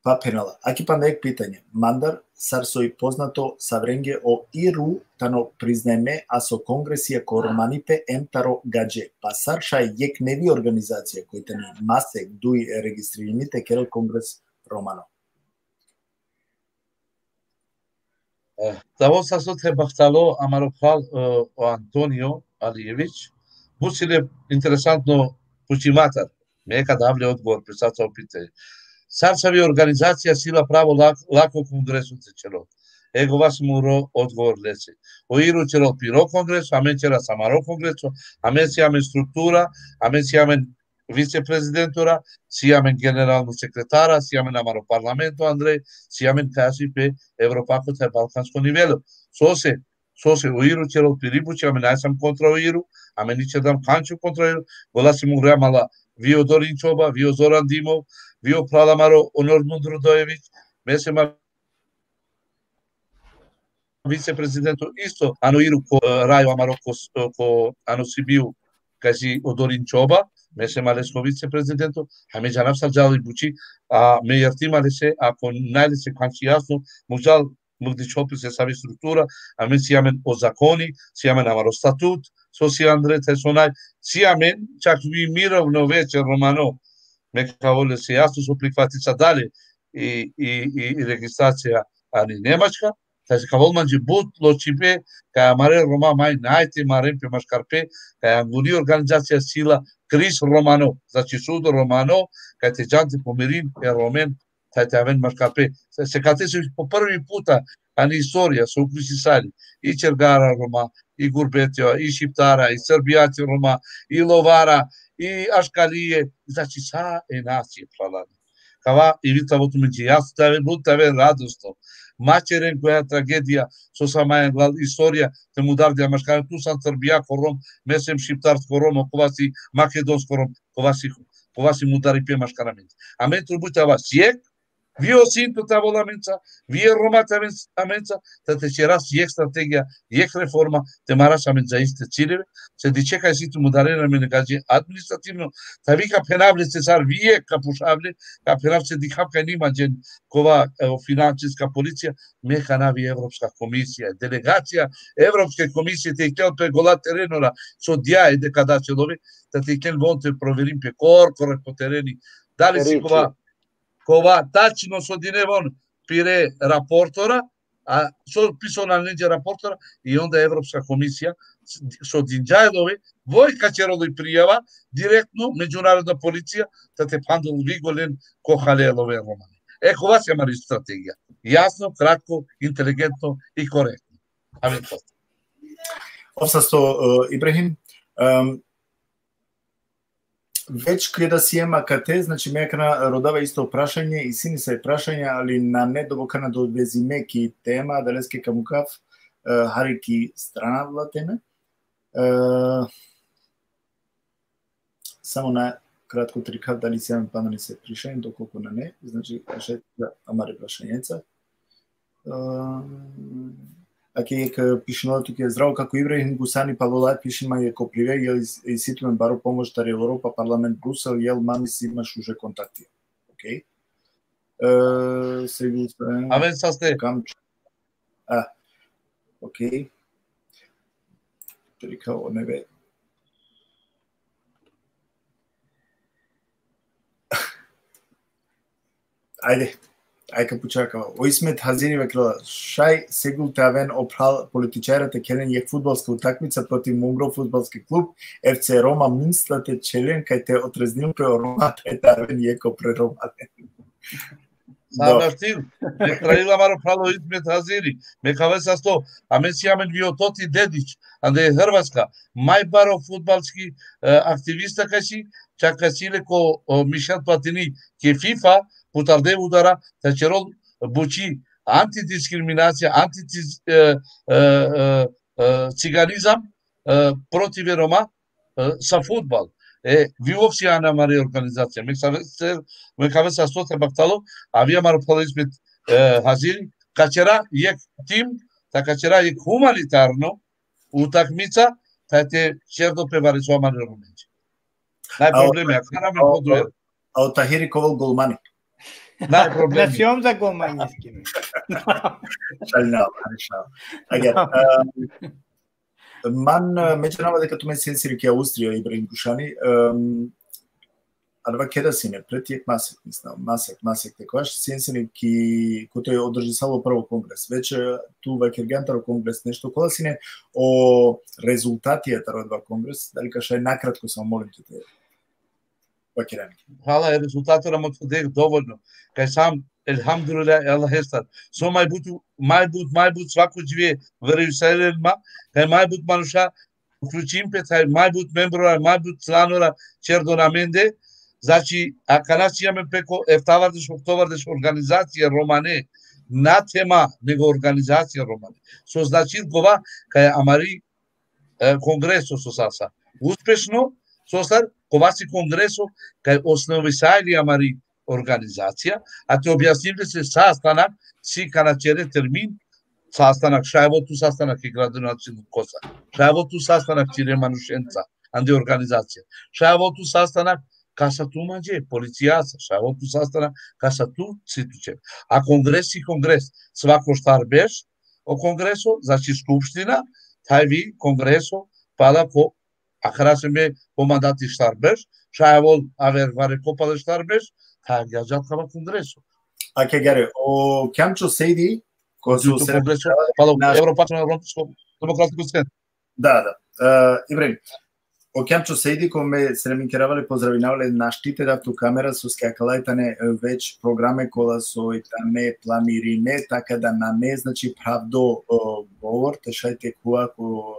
па пенала. Аки пандек питање. Мандар сарсој познато савренге о Иру тано признаеме а со конгресија ко романите емтаро гадже. Па саршај јек неви организација кој тани масек дуи регистрираните керел конгрес романо. Таво сасот е бахтало амаропхал о Антонио Алиевич. Бусиле интересантно пучиматар. Мека давле одговор присаца опите. Сарсави организација сила право лако конгресот се чело. Его вас муро одговор лесе. O Iru чело пиро конгресо, амен чера самаро конгресо, амен си амен структура, амен си амен вице-президентора, си амен генерално секретара, си амен амаро парламенто Андреј, си амен каси пе Европако тај балканско нивело. Сосе o Iru чело пирибучи, амен ајсам контра o Iru, амен иче дам канчу контра Iru, голаси му ремала Вио Доринчоба, Вио Зоран Димов, Вио Праламаро Онор Мундрудоевич, месема вице-президенто исто ано Иру ко Рајо Амаро ко ано Сибиу кажи Одоринчоба, месема леско вице-президенто, аме жанав саджали бучи, а ме јартима лесе, ако најлесе канчи јасно, можал мгдичопи се сави структура, аме си амен о закони, си амен амаро статут, со си Андре Тесонај, си амен, чак ви мировно вечер романо, мека воле се јасно со прихватица дали и регистрација ани Немачка, тај се каволманџи бут лочипе, кај амаре Рома мај најте маремпе машкарпе, кај ангуни организација сила Крис Романо, значи судо Романо, кај те джанте помирин е ромен, тај те авен машкарпе. Се кате се по први пута ани историја со укусисали и Чергара Рома, и Гурбетио, и Шиптара, и Србијаци Рома, и Ловара, и Ашкалие, значи са е нација пралани. Кава и витавото меѓу јас таве бутаве радосно. Мачерен која трагедија со самаја глад историја те му дардија машкаре ту сам Србијако Ром, месем Шиптарско Ромо, коваси Македонско Ром, коваси му дари пе машкараменти. А мен трубутава сиек, вие синто та воламенца, вие Ромата аменца, та те ќе раз јек стратегија, јек реформа, те мараш амен за исте цилеве, се дичекај сите му дарена мене кажи административно, та вика пенавле цар вие капушавле, ка пенавце дихапка нима джен кова финансиска полиција, меха нави Европска комисија, делегација Европска комисија те kel пе гола теренора, со дија е дека да челови, та те kel вонте проверим пе коркоре по терени, дали си кова тачно со диневон пире рапортора, а со писона неđe рапортора и онда Европска комисија со динџајлови вој качеролој пријава директно меѓународна полиција да те пандол виголен ко халелове романи. Ова се амари стратегија. Јасно, кратко, интелигентно и коректно. Авен тоа. Овсасто Ибрахим, веќе кај да си ема кате, значи мекана родава исто прашање и сини се прашања, али на недобокана до везимеки тема, далески камукав, харики страна вла теме. Само на кратко трикав дали си имам панали се пришање, доколку на не, значи каже да амаре прашањеца. Аке ека пишено тук е здраво како Ибрахим Гусани Павлолај пишема е ко привеј и ситуен баро помош да Европа парламент Брусел јел мами си имаш уже контакти. Океј. Сега Авен састе. Океј. Трикао не бе. Ајде почакава. Оисмет Хазири веклала, шај сегул тавен опрал политичарите келен јек фудбалска утакмица против Мунгро фудбалски клуб, ФЦ Рома Минслате челен кај те отрезнил пре Рома тавен јеко пре Романе. Сабаштин, ме краила маро прало Оисмет Хазири, ме кавеса сто, а ме си амен Виототи Дедич, анде Хрватска, мај баро фудбалски активиста кај си, чака си леко Мишел Платини ке ФИФА, Путарде удара, тачерол бучи антидискриминација, антициганизам против Рома са фудбал. Ви овси ана мари организација. Ме кавеса стоте бактало, а вие маро полисмет Хазири, качера јек тим, та качера јек хуманитарно утакмица, та те чердо певари со мари романчи. Нај проблеми, а караме подуер. А од Тахири Ковал голмани. Națion za golmanjski. Шална. Ман меѓунава дека туме сенсири ке Австрија и Ибрахим Гушани. Арва кеда сине претиек масек такоаш сенсири ки кој тој одржи сало прво конгрес. Веќе ту веќе гентаро конгрес нешто кола сине о резултатијата од два конгрес, дали каша накратко само молим те. Hvala, rezultator nam odhodek dovoljno. Kaj sam, elhamdulillah, Allah hestar. So majbut svako dživije v Jerusalemma, kaj majbut manuša, uključim pet, kaj majbut membrora, majbut članora, čerdo namende, znači, a kada si imаме preko октовардеш организација Романе, на тема него организација Романе. Со значи гова, кај амари конгресо со саса. Успешно, состар, коваси конгресо, кај основисајли амари организација, а те објаснивле се састанак, си каначере термин, састанак, шајвоту састанак и градоначелник Коса, шајвоту састанак Чире Манушенца, анде организација, шајвоту састанак Касату маđe, полицијаца, шајвоту састанак Касату цитуче. А конгрес и конгрес, свако штар беш, о конгресо, значи скупштина, тај ви конгресо пада по Ахрасеме по мандати штарбеш, шајавол авер варе копале штарбеш, тај ја джаткава конгресо. А ке гаре, о Кјамчо Сейди, кој се конгресо, пало Европачно Европско демократско центар. Да. Ибрахим, о Кјамчо Сейди, коме се реминкеравале, поздравинавале на штите дафту камера со скакалајтане веќе програме кола со итане планирине, така да на не значи правдо говор, тешајте куако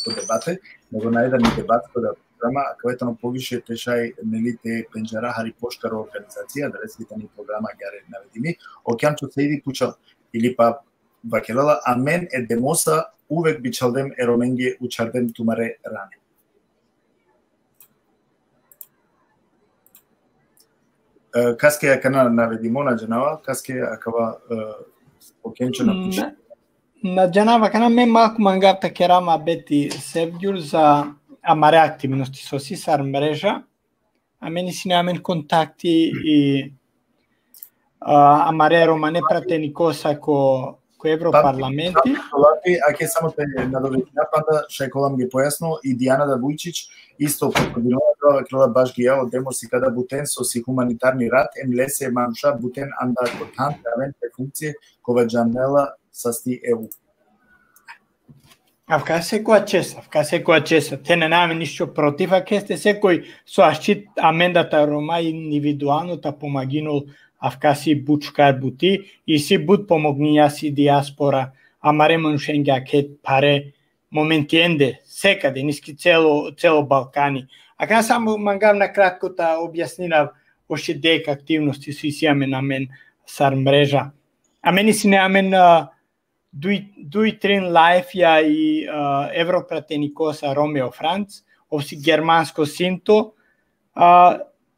дебате, него најден дебат која програма, кајто повише тешај нелите пенџара Хари Пошкар организација, да реските ни програма гаре наведими, о Кјамчо Сейди пучал или па бакелала, а мен е демоса увек бичалдем ероменге учардем тумаре ране. Каске ја кана наведимо на джанава, каске ја кава о Кјамчо напише. На джанава кана ме малку мангапта керама бети севѓур за амаре активности со сисар мрежа, а мени си неамен контакти и амаре Романе пратени Коса ко Европарламенти. А ке само те надоведина, панда шајколам ги појасно и Дијана Вујчич исто координирала крила баш ги ја од демоси када бутен со си хуманитарни рад, лесе манша бутен анда котан тавен те функција кова джанела састи ЕУ. Авка секоја чеса. Те не наме ништо против, а ке сте секој со ашчит амендата Рома индивидуално та помагинул авка си бучкар бути и си бут помогнија си диаспора, амаре манушенга кет паре моментиенде, секаде, ниски цело Балкани. Ака само мангав на кратко та објаснила още дека активности си сиаме на мен сар мрежа. А мени си неамен дуи трин лайф ја и европратени коса Ромео Франц, овси германско синто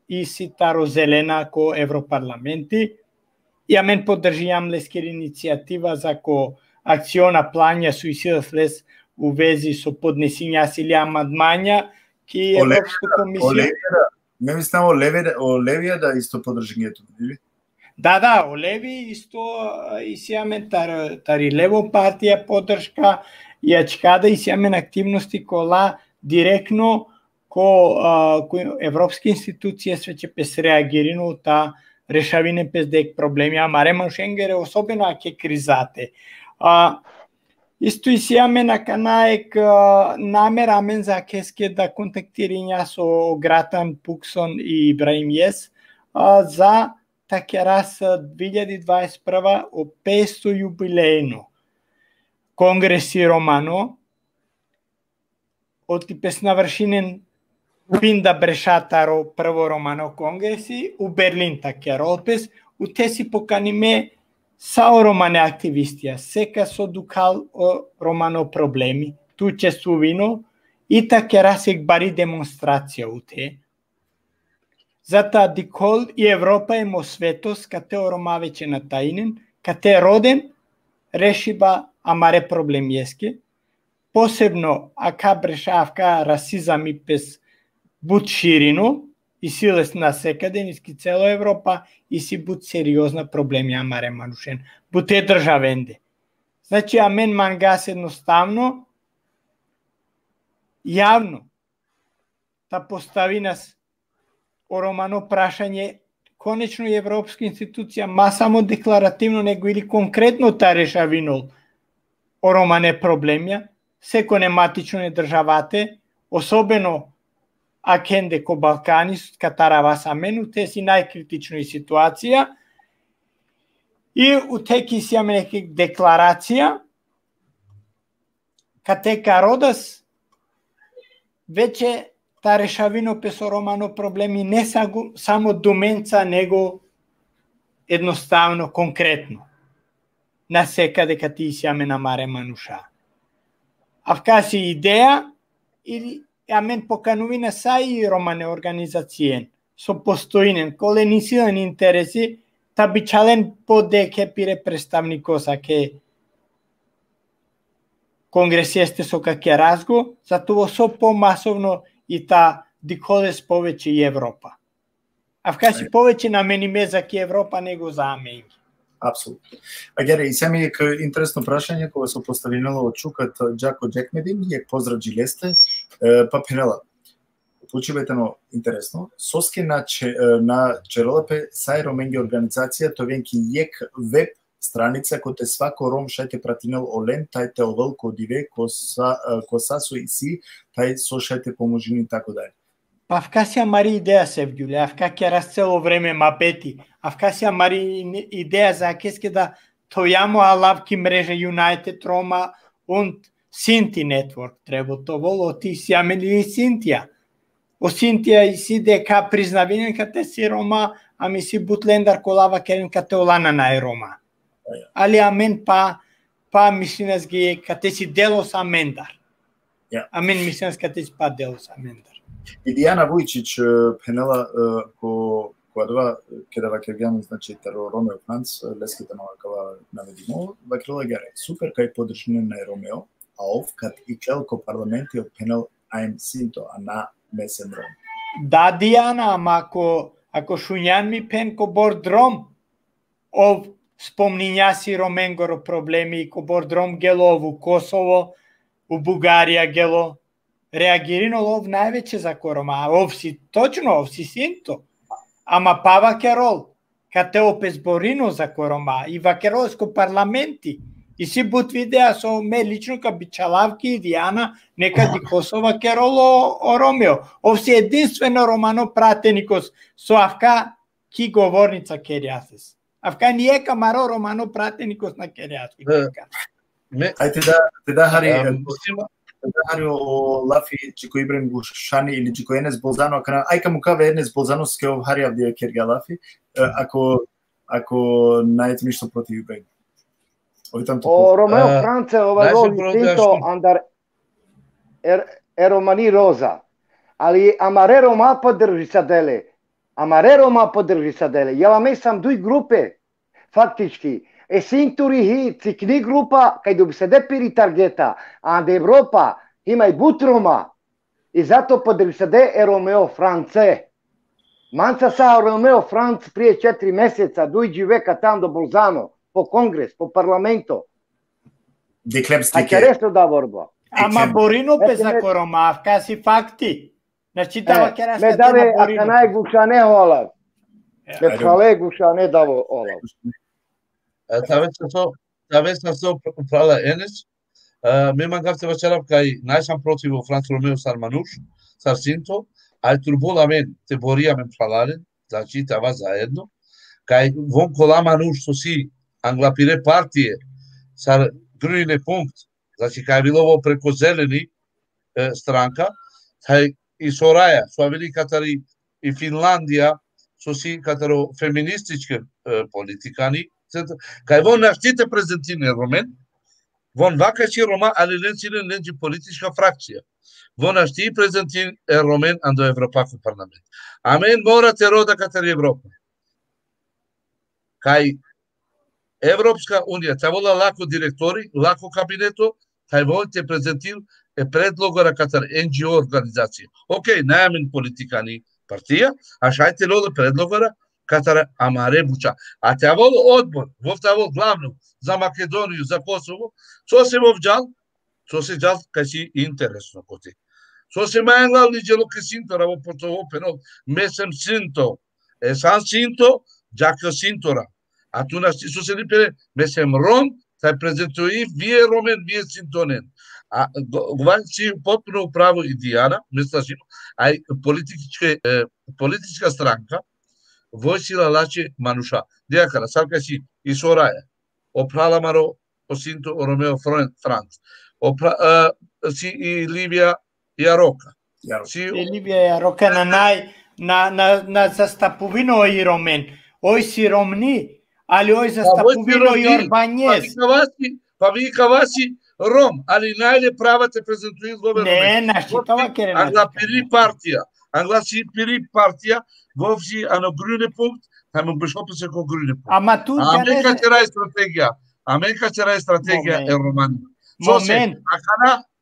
и си таро зелена ко европарламенти. И а мен поддржијам лескер иницијатива за ко акциона плања суицидов лес у вези со поднесења или амандмања ки Европска комисија. Не мислам Олевија да исто поддржињето, или? Да, Олеви исто и сиамен тари лево партија поддршка и ачкада и сиамен активности кола директно ко европски институции свеќе пес реагирино та решавине пес дек проблеми, ама Шенгере особено аке кризате. Исто и сиаме на канаек намерамен за кеске да контактириња со Гратан Пуксон и Ибраим Јес за такерас 2021 о 500 јубилејно конгреси Романо оти пес навршинен пинда брешатаро прво Романо конгреси у Берлин такеро пес у теси поканиме сао романе активистија, сека со дукал о романо проблеми, ту чествувино и такера сек бари демонстрација уте. Зата дикол и Европа е мо светос, кате о рома веќе на таинен, кате роден, решиба амаре проблемиеске, посебно ака брешавка расизам и пес буд ширино, и силес на секаде, ниски цело Европа, и си буд сериозна проблеми амаре манушен. Буд е државенде. Значи, амен мангас едноставно, јавно, та постави нас о романо прашање, конечно и Европска институција, ма само декларативно, него или конкретно та решавинол о романе проблемја, секо нематично не државате, особено акенде ко Балкани, катарава са мену, те си најкритичној ситуација и утеки си аме неки декларација, катека родас, веќе та решавино песо романо проблеми не само думенца, него едноставно, конкретно. На секаде кати си аме намаре мануша. Авка си идеја или амен поканувина са и романе организацијен, со постоинен, коле нисилен интереси, та бичален подеке пире представникоса ке конгресиесте со каке разго, затоа со помасовно и та диколес повеќе и Европа. А вкаси повеќе на мениме за ке Европа него за Америка. Апсолутно. А гере, и сами е интересно прашање кога се поставинало од чукат Джако Джекмедин, јак поздраджи лесте, па пенела. Почивајте интересно. Соске на Черолапе сај роменги организација, то венки јек веб страница коте свако ром шајте пратинел олен, тајте овелко диве, косасо и си, тај со шајте поможини и тако дај. Па вкасија мари идеја Севѓуле, авка ќе раз цело време мапети, авкасија мари идеја за кеске да тојамо алавки мрежа United Roma und Sinti Network треба то воло ти си амели Синтија. О Синтија и си дека признавинен кате си Рома, ами си бутлендар колава керен кате олана на Рома. Али амен па мислинас ги кате си делос амендар. Амен мислинас кате си па делос амендар. И Дијана Вујчиќ пенела која дава кедава кергјан, значи таро Ромео Франц, леските на вакава наведимо, вакрила гере, супер кај подржне на Ромео, а ов кат и келко парламенти од пенел ајм синто, а на месем Ром. Да, Дијана, ама ако шуњан ми пен ко бордром, ов спомниња си Роменгоро проблеми, ко бордром гело ову Косово, у Бугарија гело, реагирино ов највеќе за корома, ов си точно, ов си синто. Ама па вакерол, кате опес борино за корома, и вакеролско парламенти, и си бут видеа со ме лично ка Бичалавки и Дијана, нека ди Косова кероло о Ромео. Ов си единствено романо пратеникос со авка ки говорница кериасис. Авка не е камаро романо пратеникос на кериаски. Ајде да Хари о Лафи Чико Ибрем Гушани или Чико Енес Болзано, ајка му каве Енес Болзано ске ов Хари Авдија Керга Лафи, ако најдете ништо против Ибрем. O Romeo France avevo distinto andar Romani Rosa, ali Amare Roma podrži sadele. Amare Roma podrži sadele. Ja vam sam dui grupe, faktički. E sinturi hi, cikni grupa, kaj bi se depiri targeta, a da Evropa ima i butroma. I zato podrži sade Romeo France. Manca sa Romeo France prije 4 meseca, duiđi veka tam do Bolzano. Po Congres, po Parlamento. A che resto da vorba. Ама Борино пезако Ромавка си факти. Значи дава ќе ме даве ака најгушане олав. Ме фале гушане даво олав. Таве со прала Енес. Ме мангавте вечерав кај најсам против Франц Ромео Сармануш, Сарсинто, ај турбола мен те борија мен праларен, значи тава заедно. Кај вон кола Мануш со си Англапире партije sa grüne punkt, znači kad je bilo ovo preko zeleni stranka, i Soraja, su avili katari i Finlandija, su si kataro feminističke politikani, kad on naštite prezentine Romen, von vakaći Roma, ali neći politička frakcija. Von naštiti prezentin Romen ando Evropaku parlament. Amen morate roda katari Evropa. Kaj Evropska unija, taj vola lako direktori, lako kabineto, taj volite prezentil predlogora katar NGO organizacije. Ok, najamin politikani partija, a šajte lolo predlogora katar Amare Buča. A taj vol odbor, taj vol glavnu za Makedoniju, za Kosovo, co se vovđal? Co se džal kaj si interesno koti. Co se majan glavni djelo kaj sintora, ovo potovo penov, mesem sinto, san sinto, džakio sintora. A tu nas su se lipere, mesem Rom, taj prezentuje vije Romen, vije Sintonen. A govaći potpuno u pravu i Dijana, a politička stranka vojsila lače Manuša. Dijakara, sad kaj si i Soraja, oprala Maro, osinto Romeo Franc, si i Livija Jaroka. I Livija Jaroka na zastapovino i Romen. Oj si Romni, ali oj zastapovino i Orbanjes. Pa vi kavasi Rom, ali najle prava te prezentuju zlove Romen. Ne, naši tova kere naši. Angla piri partija, vovsi ano grüne punkt, tamo bešopa se ko grüne punkt. Ama tu Amerika će raj strategija je Romanija. Moment.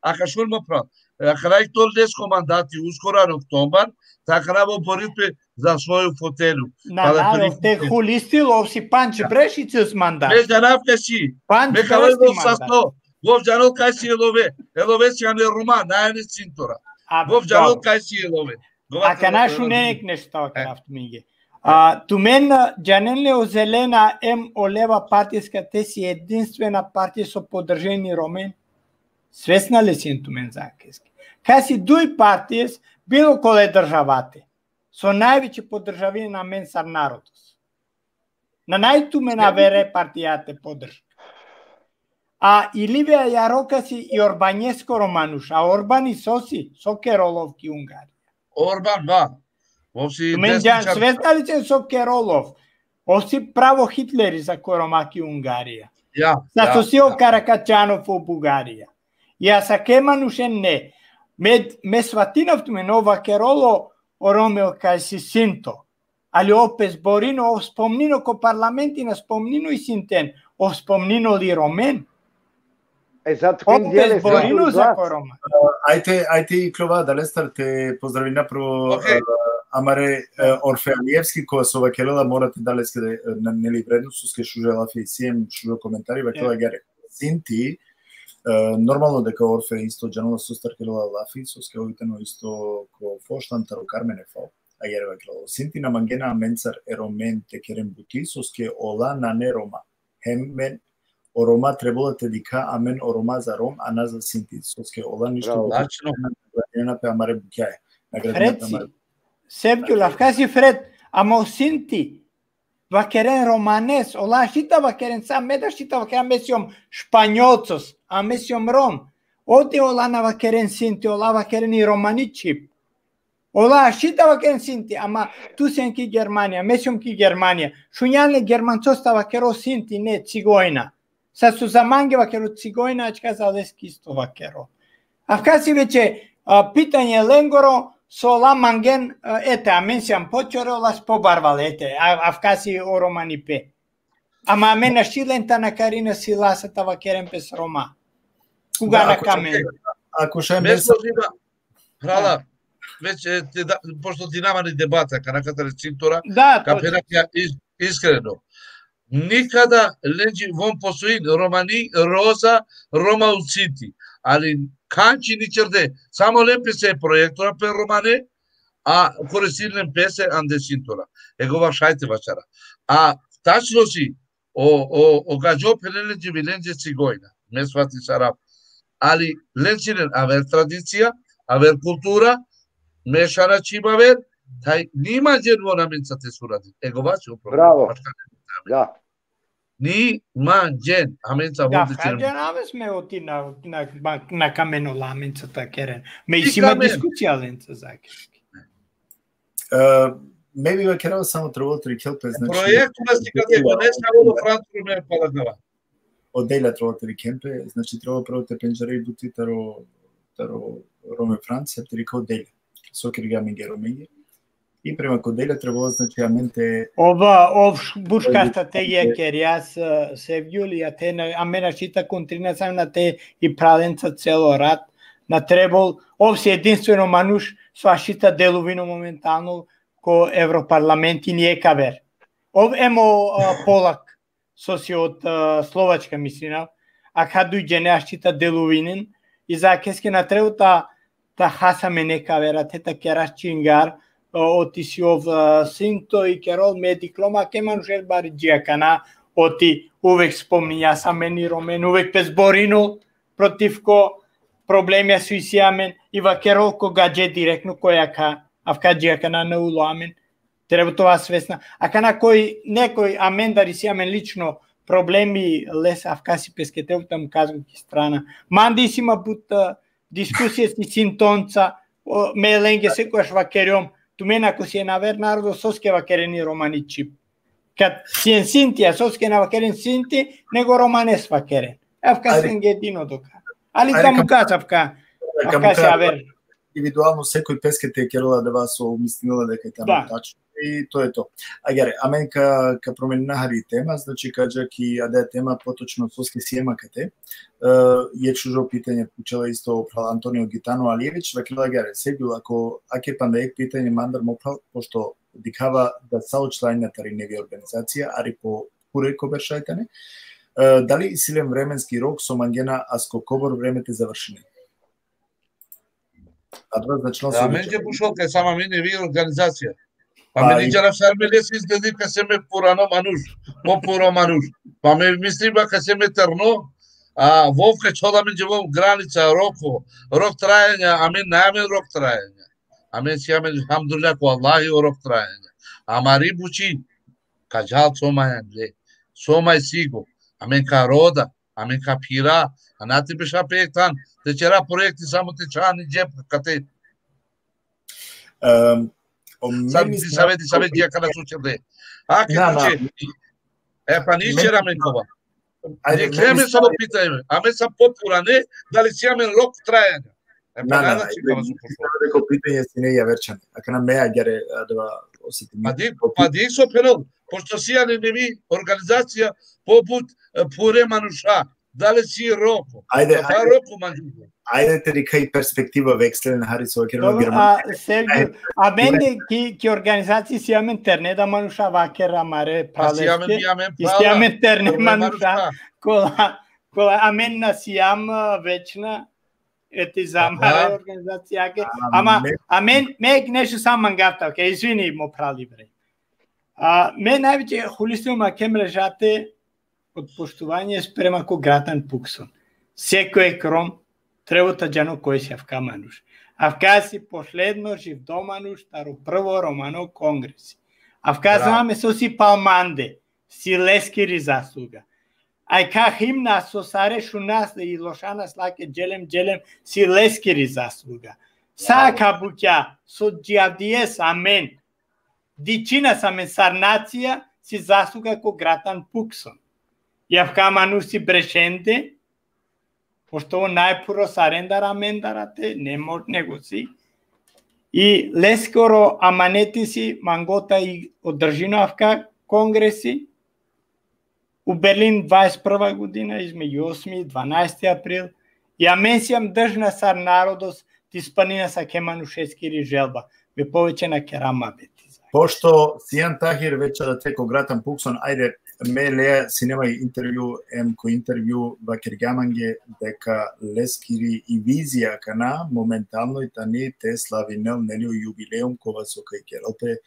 Aka šulma prav. Aka raj to lesko mandati uskoran oktobar, така на борите за своју фотелу. На те хулистил овси Панч Брешицус мандат. Ме жанавка си. Ме кавел састо. Вов жанол кај си елове. Елове си ане Рома, најне цинтора. Вов жанол кај си елове. А канашу нек нешто крафт миге. Тумен джаненле озелена олева партијска те си единствена партија со поддржени Ромен. Свесна ли си тумен закески? Кај си дуј партијес било коле државате, со највеќе поддржавини на мен сар народос. На најтумена вере партијате поддржка. А и Ливија Јарока си и Орбањеско Романуш, а Орбани соси, со Кероловки Унгарија. Орбан, да. Мен джан свесна ли се со Керолов? Оси право Хитлери за Коромаки Унгарија. Зато си о Каракачанов у Бугарија. Ја са Кеманушен не. Ме сватинав туме нова Кероло о Ромео кај си синто. Али опес Борино о спомнино ко парламенти на спомнино и синтен. О спомнино ли Ромен? Опес Борино за Корома. Ајте и Клова, да Лестар те поздрави напрво Амаре Орфеалиевски, која со ова Керола морате да леске нели вредно, суске шужелафи и сием шужел коментари, вакела гере. Синти, нормално дека Орфе исто джанова сустар Керола Лафи, со скеовитено исто ко Фоштантаро Кармене Фал, а герва Керола. Синти на мангена менцар еромен те керен бути, со ске ола на не Рома. Хеммен о Рома требало те дика, амен о Рома за Ром, а на за Синти. Со ске ола ништо Лачно. Наградена пе Амаре Букјае. Фред си. Сепкју лавка си Фред. Ама о синти, вакерен романес, ола шита вакерен сам меда шита вакерен месиом шпаньолцос, а месиом ром. Оти ола на вакерен синти, ола вакерен и романичип. Ола шита вакерен синти, ама ту сен ки Германија, месиом ки Германија. Шуњале германцоста вакеро синти, не цигојна. Са су заманге вакеро цигојна, ачка за лески исто вакеро. Авкаси веќе питање ленгоро, со ла манген, ете, амен сјам почоре, ола спобарвал, ете, авкаси о романи пе. Ама амен на шилента на карина си ласата вакерен пес рома. Кога на камен. Ако ше место Храла, веќе пошто ти намани дебата канаката рецинтора, капенаќа искрено. Никада ленџи вон постои романи роза рома уцити, али канчи ни черде, само лепе се проектора пе романе, а користилен песе анде синтора. Его шајте вачара. А тачно си о гаджо пеленџи виленџи цигојна, ме свати сарап. Али ленџинен авер традиција, авер култура, мешана чибавер, тај нима џен во наменцате суради. Его вачо Браво. Да. Ни манџен, аменца води че. Да, хаџен аве сме оти на камено ламенцата керен. Ме има дискусија ленца закерски. Ме би вакерал само троволтри келпе, значи. Проектот си каде го не само до Франција ме палагава. Оделя троволтри кемпе, значи треба прво те пенџаре бути таро роме Франција, тери као деле. Сокер гаминге роминге. И према коделя требало, значи, аменте... Ов буршка стратегија кериас се вјули, а те амена шита контрина сам на те и праленца цело рад, на требол, ов се единствено мануш со шита деловино моментално ко Европарламент и nije кавер. Ов емо полак, соси од Словачка мислина, а кад дујде не шита деловинен, и за кеске на требо та хасаме не кавера, тета кераш чингар, оти си ов синто и керол ме диплома ке манушер бари джиакана, оти увек спомнија самени ромен, увек пес боринул против ко проблемија суисиамен и вакерол ко гадже директно којака авка джиакана на улоамен. Треба тоа свесна. А кана кој некој амен да рисиамен лично проблеми лес авкаси песке треба там казвам ки страна. Манди си ма бут дискусија си синтонца, ме ленге секојаш вакером. Tu mena ako si je na Bernardo soske vakereni romani čip. Kad si je sinti, a soske na vakeren sinti, nego romanes vakeren. Avka se jedino doka. Ali tamo kazavka, avka se aver. Индивидуално секој пескете керола да вас обмислила дека е таму тачно и тоа е тоа. Агере, амен ка променина хари тема, значи каѓа ки аде тема поточно соске сиема кате. Е чужо питање пучела исто прал Антонио Гитано Алиевич, вакила агере, сегу ако аке пандеек питање мандар мопрал, пошто дикава да саучлајна тари неви организација, ари по куреко бершајтане, дали силен временски рок со мангена аско кобор времете завршене? А мене пушолка е сама мене ви организација. Па ме ничара шармеле си изгледи ка се ме порано мануш, по-поро мануш. Па ме мисли ка се ме терно, а вовка чода ме джевов граница роко, рок трајања, а мен најамен рок трајања. А мен си амен хамдулля ко Аллахи рок трајања. А мари бучи, ка джал сомајан ле, сомај сиго, а мен ка рода, а мен ка пира, а на ти беша пектан, те чера проекти само те чани джеп кате. Савети ја када сучерде. А ке куче. Па ни чера мен кова. Не клеме само питајме, а мен сам попуране, дали си амен рок трајања. Дека питање си не ја верчане. Ака на меја гере да осетим. Па ди со пенол, пошто си ја не ми организација попут пуре мануша. Дали си роко? Ајде те кај перспектива векслен Харисо керно Германија. Сергио, а менде ки организации си амен интернет да мануша вакер амаре пралеске. И амен интернет мануша кола амен на сиам вечна ети замаре организација ке. Ама амен мек нешто сам мангавта, ке извини мо прали бре. Мен највеќе холистиума ке мрежате од поштување спрема ко гратан пуксон. Секој кром требата джано кој си авка мануш. Авка си последно жив домануш таро прво романо конгреси. Avkazame so si palmande, si leskiri zasluga. Aj ka himna so sareš u nas i lošana slake dželem, si leskiri zasluga. Sa kabukja so džavdijes amen. Dicina samen sarnacija si zasluga ko gratan pukson. Javka manu si brešente, pošto ovo najpuro sarendara mendarate, ne može nego si. I leskoro amaneti si mangota i održinavka kongresi. U Berlin 21. godina, između 8. i 12. april. I amensijam držna sar narodos ti spanina sa kemanušeskiri želba. Be povećena kerama beti. Pošto Sijan Tahir već da teko gratan pukson, ajde, mele sinema intervju, ko intervju vakirgamange deka leskiri i vizija kana momentalno i tani te slavinel nelju jubileum kova so kaj kerope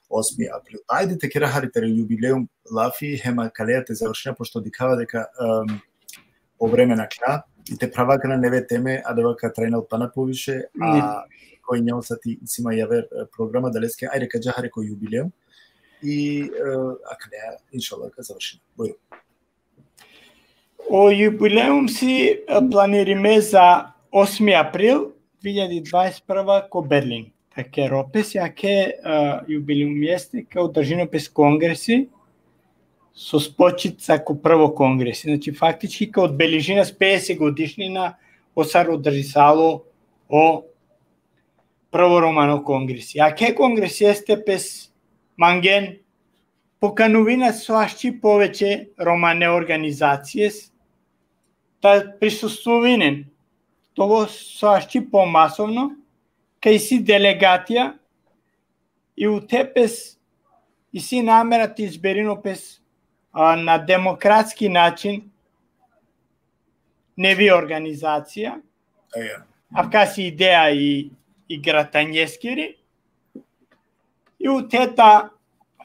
8. april. Ajde te kera haritere jubileum lafi hema kalejate završenja, pošto dikava deka o vremena kla i te pravakana neve teme, a devaka trajnal pana poviše, a koji njel sati sima javer programa da leske, ajde ka džahare ko jubileum i akleja, inšallah, ka završenja. Bojro. O jubileum si planirime za 8. april 2021. ko Berlin. Také ropes, jaké jubileum jeste, kao držinopes kongresi, so spočica ko prvo kongresi. Znači, faktički kao odbeležina s 50 godišnjina osar održisalo o prvo romano kongresi. Jaké kongres jeste pes mangen pokanovina so ašći poveće romane organizacije ta prisustuvinen. Togo so ašći pomasovno kaj si delegatija i u tepes i si namerati izberino pes na demokratski način nevi organizacija. Avka si ideja i gratanjeskiri. I u teta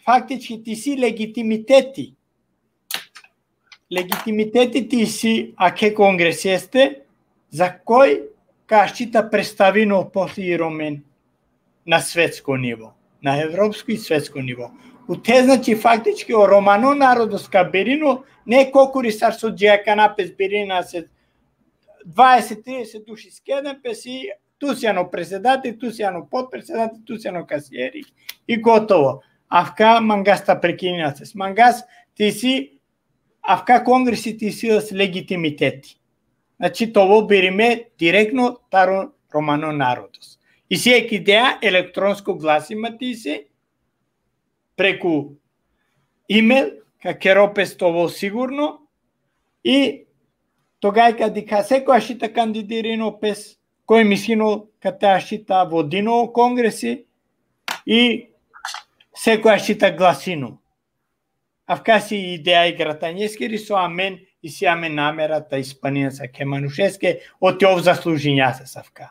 faktički ti si legitimiteti. Legitimiteti ti si ake kongres jeste za koji kaščita predstavino posli romen na svetsko nivo, na evropsko i svetsko nivo. U te znači faktički o romano narodoska berino ne kokuri sar so džeka napes berina se 20-30 duši skedem pes i tu si ano presedati, tu si ano podpresedati, tu si ano kasijeri i gotovo. Avka mangasta prekininaces. Mangas ti si, avka kongresi ti si s legitimiteti. Znači tovo berime direktno taro romano narodos. I sijek ideja elektronsko glasima ti si preku email, kake ropes tovo sigurno i тогава кади касеко ашита кандидирино пес кој мислино кате ашита водино конгреси и секој ашита гласино. Авка си идеја и гратањескери со амен и си амен намерата испанина са кеманушеске оти ов заслужиња се савка.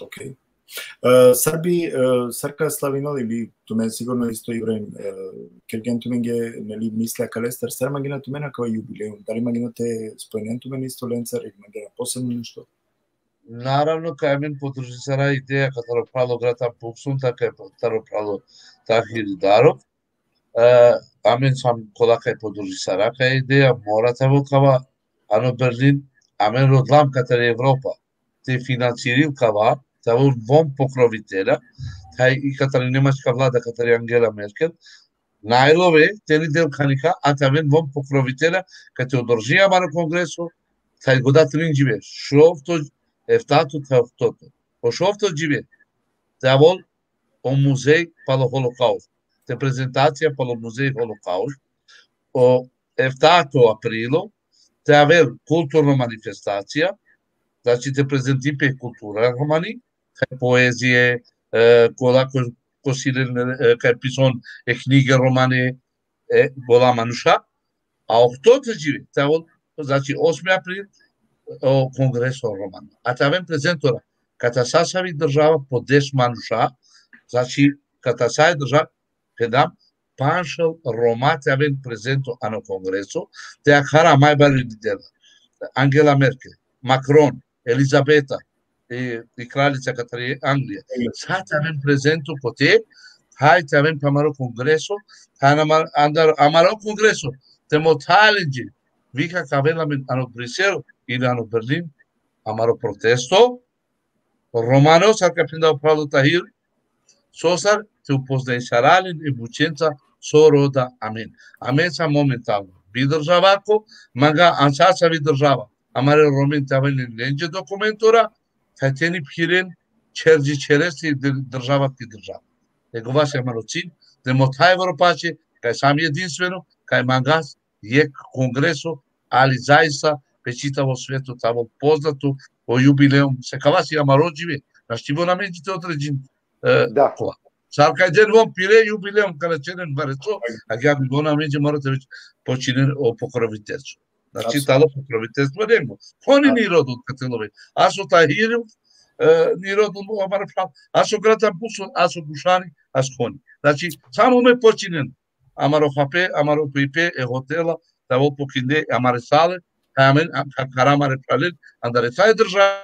Окей. Сърби, сърка славино или тумен сигурно исто и време келген туменге нели мисля калестар сар магина тумена као юбилеум. Дали магина те споенен тумен исто ленцар или магина посебно нешто? Naravno, kaj men podrži sara ideja katero pralo gratan puksun, така je katero pralo Tahir Darov. Amen sam kolaka je podrži sara kaj ideja, morate vokava, ano Berlin, amen rodlam katero Evropa, te financiril kava, тавол вон покровителя, тај и катари немачка влада, катари Ангела Меркел, најлове тени дел каника, а тавен вон покровителя, кате одржија на конгресу, тај годат ринџиве, шовто ефтато тавтото. По шовто џиве, тавол о музеј пало Холокауст, те презентација пало музеј Холокауст, о ефтато априло, тавел културна манифестација, значи те презентипе култура романи, кај поезije, косилен, кај писон книги романи, гола мануша, а октото џиве, тавол, значи 8 април, конгресо роман. А тавен презентора, ката сасави држава по 10 мануша, значи ката сај држава, кедам, паншал рома тавен презенто ано конгресо, те хара мајбари лидера, Ангела Меркел, Макрон, Елизабета и кралица Катарина Англија. Сад тавен презенто коте, Haide avem pe amaro congreso, amaro congreso, temo challenge, vica că avem ano Bruxelles, ili ano Berlin, amaro protesto, romano s-ar capindau Paulo Tahir, sosar te upozdenșaralin e bucența soroda amen. Amen sa momental. Vidržavako, manga ansața vidržava. Amare romen te avem în lege documentura, Татени Пхирен, Черджи Черести, държава ти държава. Негова се мароцин, демота Европаче, кај сам единствено, кај Мангас, ек конгресо, али заиста, печита во свето, таво познато, о юбилеум, се кава си амародживе, наштиво на мените одреđen кова. Сар кај ден вон пире юбилеум, кај черен барецо, а ја би го на мените морате веќе починен о покровителство. Значи, тало покровителство нема. Они ни родот кателове. Асо Тахиров, ни родот амаре прав. Асо гратам пусо, асо Гушани, ас Хони. Значи, само ме починен. Амаро хапе, амаро пипе, е хотела, таво покинде, амаре сале, камен, карамаре прален, андаре тај држава.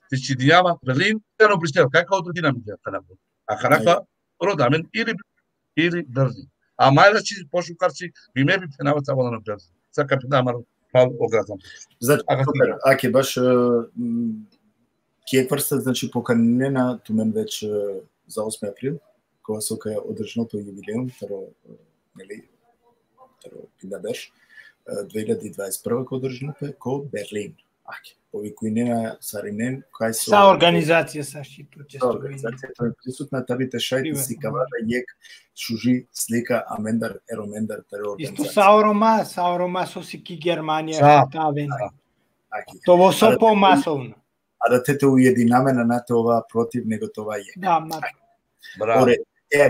Течи дијава, Берлин, ено Брисел, кај као други намидија канабо. А канака, родамен, или Берлин. A mai la ci poșucarci, mi-e penava ta vola na Berlin. Sa capita amaro pal ogradam. Значи, супер. Аке баш кекврста, значи поканена тумен веќе за 8 април, кога се кај одржаното јубилеум, нели, пидабеш 2021 кога одржаното ко Берлин. Аке, ови кои нема саринен, кај се Са организација са шито често. Организацијата е присутна, табите шајти си кавара јек шужи слика амендар еромендар таро организација. Саурома со сики Германија тавен. Това со помасовно. А да тете уединамена на това против него това е. Да, ма. Браво.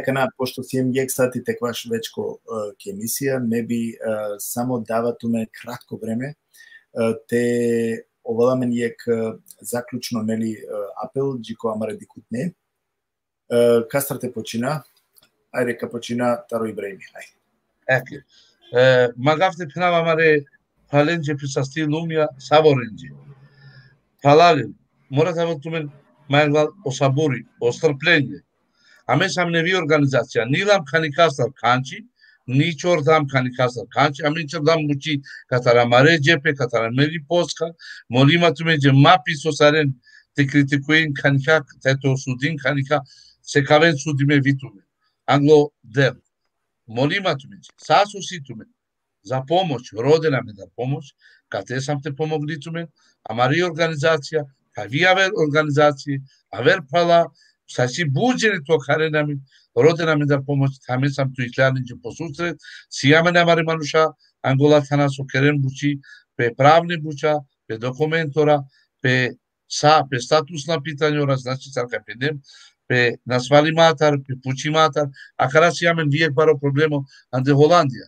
Кана, пошто си им јек сати текваш вечко ке емисија, не би само даватуме кратко време, те оваламен јек заклучно нели апел, джико амаре дикутне. Кастрате почина, ајде ка почина тарој време, ајде. Еке. Магавте пинава амаре паленџе присасти лумија саворенџе. Палален, морате во тумен мајгал осабури, острпленје. Аме сам неви организација, нилам каникастар канчи, ни чордам каникастар канчи, аме чордам мучи катара маре джепе, катара мери поска, молима тумен же мапи сосарен те критикуен каника, тето судин каника, се кавен судиме витуме. Англо дел. Молима тумен же, сасуси тумен, за помош, родена ме да помош, кате сам те помогли тумен, амари организација, кај вијавер организација, авер пала, саси буџени то каренами, родена ми да помош, таме сам ту иклянинџе посусрет, сијаме намари мануша, Ангола тана со керен бучи, пе правни буча, пе документора, пе статусна питањора, значи царка педем, пе насвали матар, пе пучи матар, а кара сијамен виек баро проблемо, анде Холандија.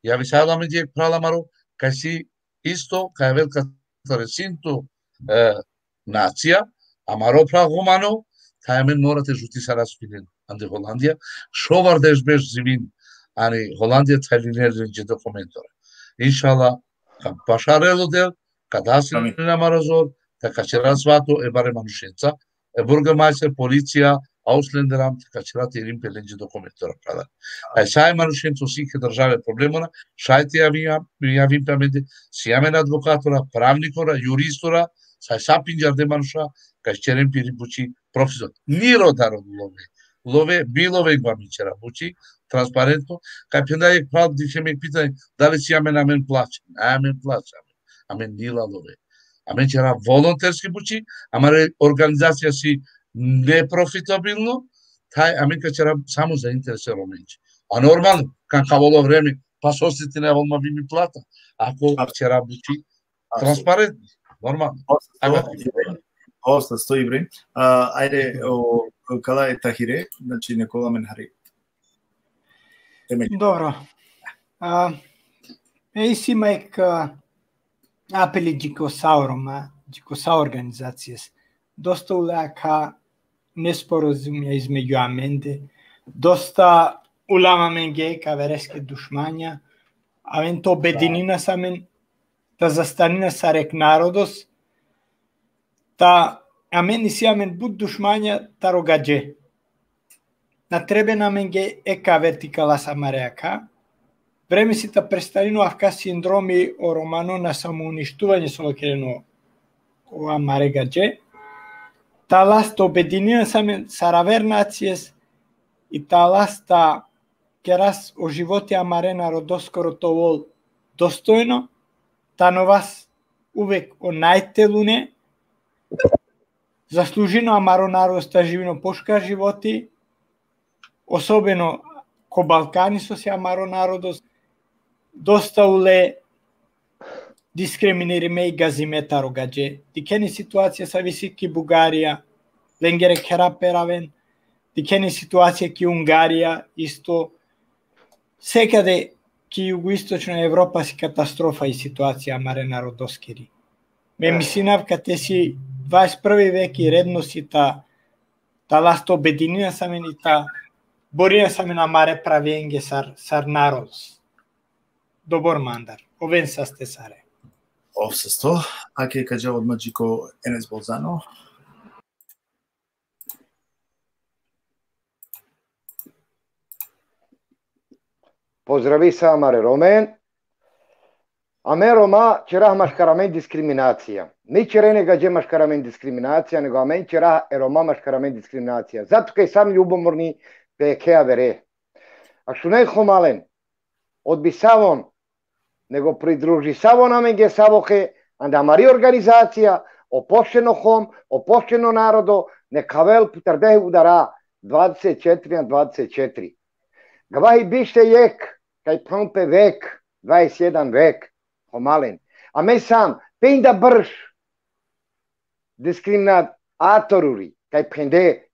Ја ви сајламе диек прала маро, кај си исто, кај велка ресинто нација, амаро пра гомано, тајамен морате жути са распилен, анде Холандија, шовар деш беш зивин, ани Холандија тајлинерџе документора. Иншала, кам пашарело дел, кадасен на маразор, така че развато е баре манушенца, е бургомајстер, полиција, ауслендерам, така че рати ерим пеленџе документора прада. Ај сај манушенцо сике државе проблемона, шајте јавим паменде, сијамен адвокатора, правникора, јуристора, сај сапинџарде мануша, кај черен пири бучи професор. Ниро дарод лове, билове гва мичера бучи, транспарентно, кај пендајек прав дише ме питање, дали си амен плаче? Амен плаче, амен нила лове. Амен чера волонтерски бучи, амаре организација си непрофитабилно, тај амен качера само за интересе роменче. А нормално, кан каволо време, па сосите не волма ви ми плата. Ако чера бучи транспарентно, нормално. Оста стои време. Ајде, кала е Тахире, значи Никола Менхари. Добро. Си мајк апели джико саурома, джико са организацијас. Доста улака неспоразумја измеѓу аменде, доста улама менге кавереске душмања, авен то обединина самен, да застанина сарек народос, та Ameni si amen bud dușmania tarogaje. Na trebe na menge eka vertikala samareaka. Vreme si ta prestarinu avka sindromi o romano na samouništuvanje solokireno o amaregaje. Ta lasta obedinina samen saraver nacies i ta lasta keras o živote amare narodoskoro to vol dostojno. Ta novas uvek o najtelune. Zasluženo amaro narodosta živino poška životi. Особено ко Балкани со се амаро народос доста уле дискриминириме и газиме тарогаđe. Дикени ситуација са висики Бугарија, ленгере хераперавен, дикени ситуација ки Унгарија, исто секаде ки југоисточна Европа си катастрофа и ситуација амаре народоскири. Ме мислинав кате си 21 век и редноси та ласто обединина самен и та Борија саме на маре правенге сар народос. Добор мандар. Овен са сте саре. Овсесто, аке каđe одмаđiko Enes Bolzano. Pozdravi sa amare Romen. Ame Roma ćerah maškaramen diskriminacija. Ni ćerene gađe maškaramen diskriminacija, nego amen ćerah Roma maškaramen diskriminacija. Zato kaj sam ljubomorni pe avere. A što ne homalen, odbisavon, nego pridruži samo namenge savohe, anda mari organizacija, opošteno hom, opošteno narodo, neka vel putardehe udara 24 na 24. Gavahi bište jek, kaj prompe vek, 21 vek, homalen. A me sam, peinda brž, diskriminatoruri, kaj pende,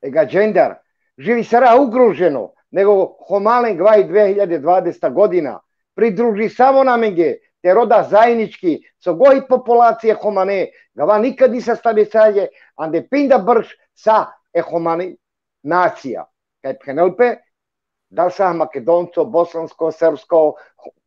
ega džendar, živi sara ugroženo, nego homalen gvaj 2020 godina, pridruži samo namenge, te roda zajednički, so goji populacije homane, gava nikad nisa stavi salje, ande pinda brž sa homani nacija. Kaj prenelpe, da li sa makedonco, bosansko, srpsko,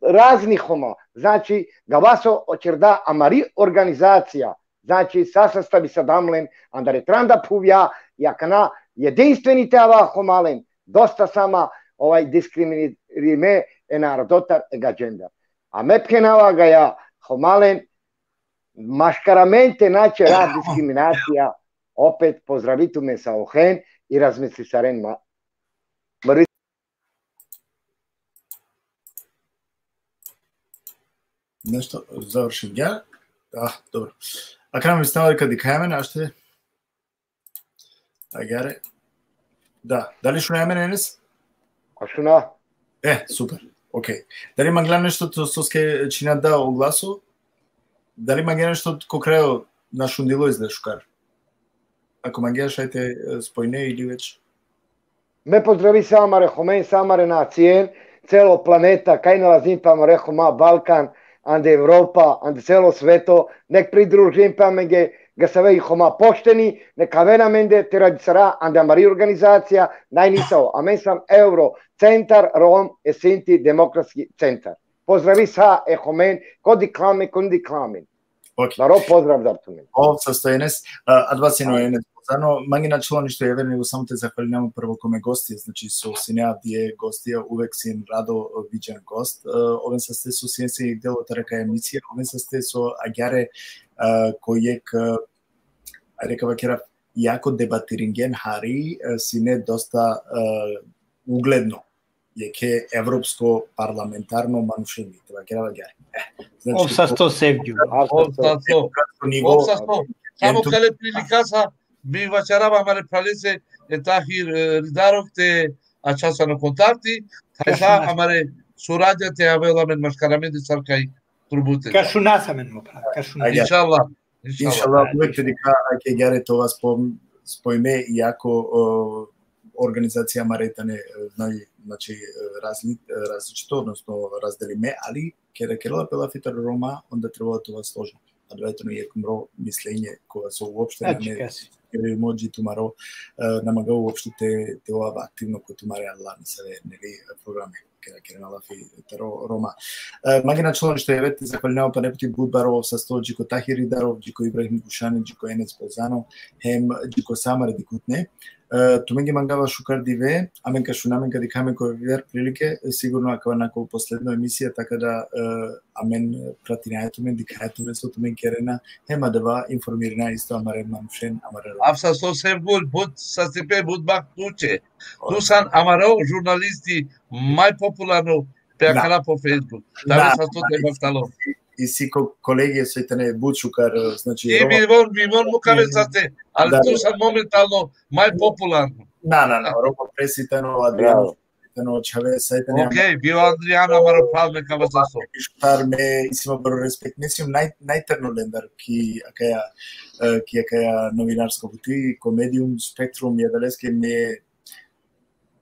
razni homa, znači gava so očerda amari organizacija, znači sa sastavi sadamlen, anda retranda puvja, jakana jedinstveni tava homalen, dosta sama diskriminirime narodotar ega džendar. A me pkenava ga ja homalen, maškaramente naće rad diskriminacija, opet pozdravitu me sa ohen i razmisli sa ren mrvi. Nešto završim ja? Dobro. A kada mi stavili kad dikajemen, a što je? I got it. Da li šuna jemen, Enes? A šuna? Super, ok. Дали има гледа нешто со ке чина да огласо? Дали има гледа нешто ко крајо на шундило изде шукар? Ако ма гледаш, ајте спојне или веќе? Ме поздрави самаре хомен, самаре нацијен, цело планета, кај налазим памаре хома Балкан, анде Европа, анде цело свето, нек придружим памеге, ga se veji homa pošteni, neka vena mende teradisara anda mari organizacija, najnisao, a men sam Euro centar Rom e Sinti demokratski centar. Pozdravi sa homen, kodi klamen. Daro pozdrav dartumen. Овсесто Енес, адвасино Енес Болзано, маги начало ништо јавен, него само те захвалинам прво коме гости, значи со синеа тие гостија, увек син радо виден гост. Овен са сте со синеси делот река емисија, овен са сте со агјаре којек рекава кера јако дебатиринген хари сине доста угледно јеке европско парламентарно манушени това кера агјаре. Овсасто севѓу. Овсасто. Само кале приликаса ми вачарава маре пралесе етахир Ридаров те ачаса на контакти, тајса амаре сураѓа те авеламен машкараменди саркај трубуте. Кашунасамен му прав, кашунас. Иншалла, увек те дека ќе гјаре тоа спојме иако организација маретане значи различито, односно разделиме, али керела пелафитар Рома, онда треба тоа сложно. Адвајтено јекумро мислење кога се уопште не моџи тумаро намага уопште те ова активно кој тумаре алла не се нели програми. Кирена Лафи таро Рома. Магина члон што е вет захвалнео па непти Будбаров со стол Джико Тахири Даров, Джико Ибрахим Гушани, Джико Енец Позано, хем Джико Самар дикутне. Туменги мангава шукар диве, аменка шунаменка дикаме кој вер прилике, сигурно ако накол последна емисија, така да амен пратинајето мен дикајето со тумен керена, хема дава информирана исто амаре манушен амаре. Афса со Севгул буд са степе буд бак туче. Тусан амаро журналисти мај популарно пеакала по Facebook. Таве са со те бактало. И си колеги со итане Бучукар, значи И вивон му кавецате, али тусан моментално мај популарно. Рома Преситано, Адриано, Чавес, итане. Океј, био Адриано амаро правме кавецасо. Шпарме, сима бро респект. Мислим најтерно лендар ки акаја новинарско бути, комедиум, спектрум, јадалеске ме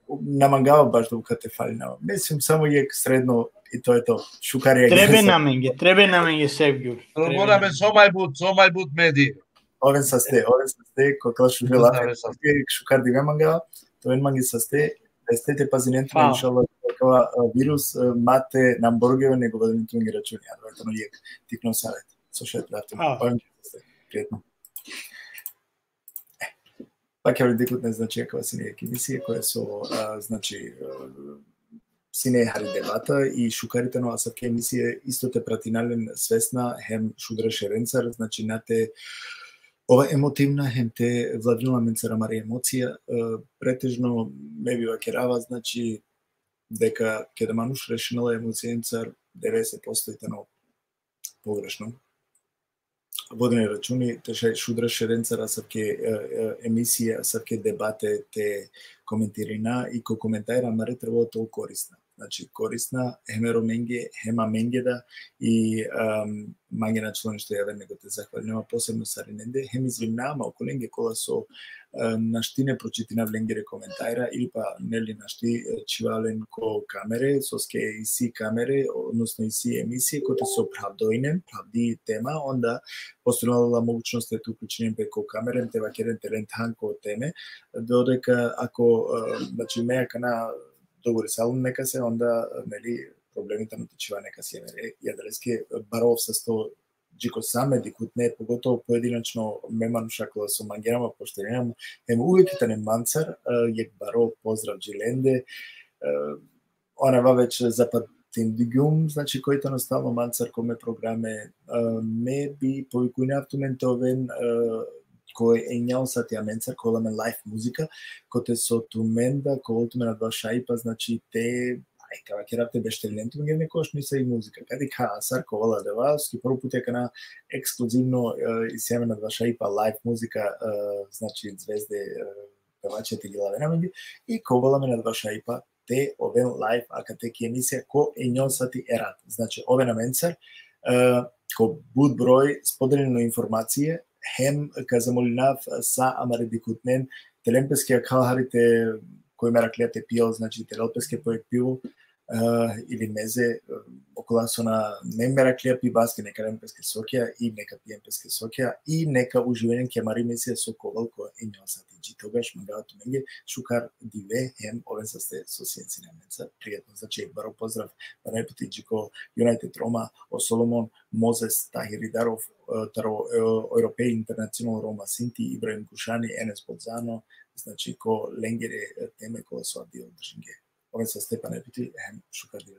намангава баш да те фалина. Мислим само јек средно и тоа е тоа. Шукарија. Требе наменге Севгул. Мораме со мај бут меди. Овен са сте, кој шувела. Шукар ди мангава, тоа манги са сте. Естете пазиненто иншалла такава вирус мате намбургеве него ваденето ги рачуни. Адвајтано јек тикно савет. Со шет латим. Пријатно. Пак ја дикутне значи каква си не емисија која со значи сине хари дебата и шукарите но асаке емисија исто те пратинален свесна хем шудра шеренцар значи нате ова емотивна хем те владнила менцара мари емоција претежно ме бива керава значи дека ќе да мануш решенала емоцијенцар 90% итано погрешно. Водене рачуни, теше шудра шеренцара савке емисија, савке дебате те коментирина и ко коментајра маре требало тоа корисна. Значи корисна, хемеро менге, хема менгеда и мангена член што јаве него те захвалнема посебно сариненде, хем извинама околенге кола со наштине прочитина вленгере коментајра или па нели нашти чивален ко камере, со ске и си камере, односно и си емисија, кои со правди тема, онда постојала могуćност да уклученем преку камерен, те вакерен терен танко теме, додека ако значи мејака на договори салун нека се, онда нели проблемите на течива нека се јадреске баров со сто Джико саме дикутне, поготово поединачно мемануша кола со мангерама поштенема, увекитане манцар, јек баров поздрав джиленде, она веќе запатиндигум, значи којто настално манцар коме програме ме би повикујнавтументе овен кој е њао сати аменцар, кој ламе лайф музика, кој со туменда, кој тумен на два шајпа, значи те кава керапте бештеленто ме некош не се и музика. Кади асар ковала дева, ски прв пат дека на ексклузивно исјаме на два шајпа лайф музика, значи звезде певачите ги лавена менди и ковала ме на два шајпа те овен лайф акатеки емисија ко е њао сати ерат. Значи овен аменцар ко буд број споделено информација хем казамолинав са амаре дикутнен телемпескија калхарите кој мераклијате пиел, значи телелпеске поек пиво или мезе около на не мераклија пи баске нека лемпеске сокија и нека пиемпеске сокија и нека уживенен ке мари месија со ковал кој е њао сати джи тогаш мангавато менге шукар диве хем овен са сте со сиенци немеца пријатно значи баро поздрав репети Джико Юнајтед Рома о Соломон Мозес Тахири Даров таро Европеј интернационал Рома Синти Ибрахим Гушани Енес Позано значи ко ленгере теме која со адио држинге овен са Степан Епити хем шукар диве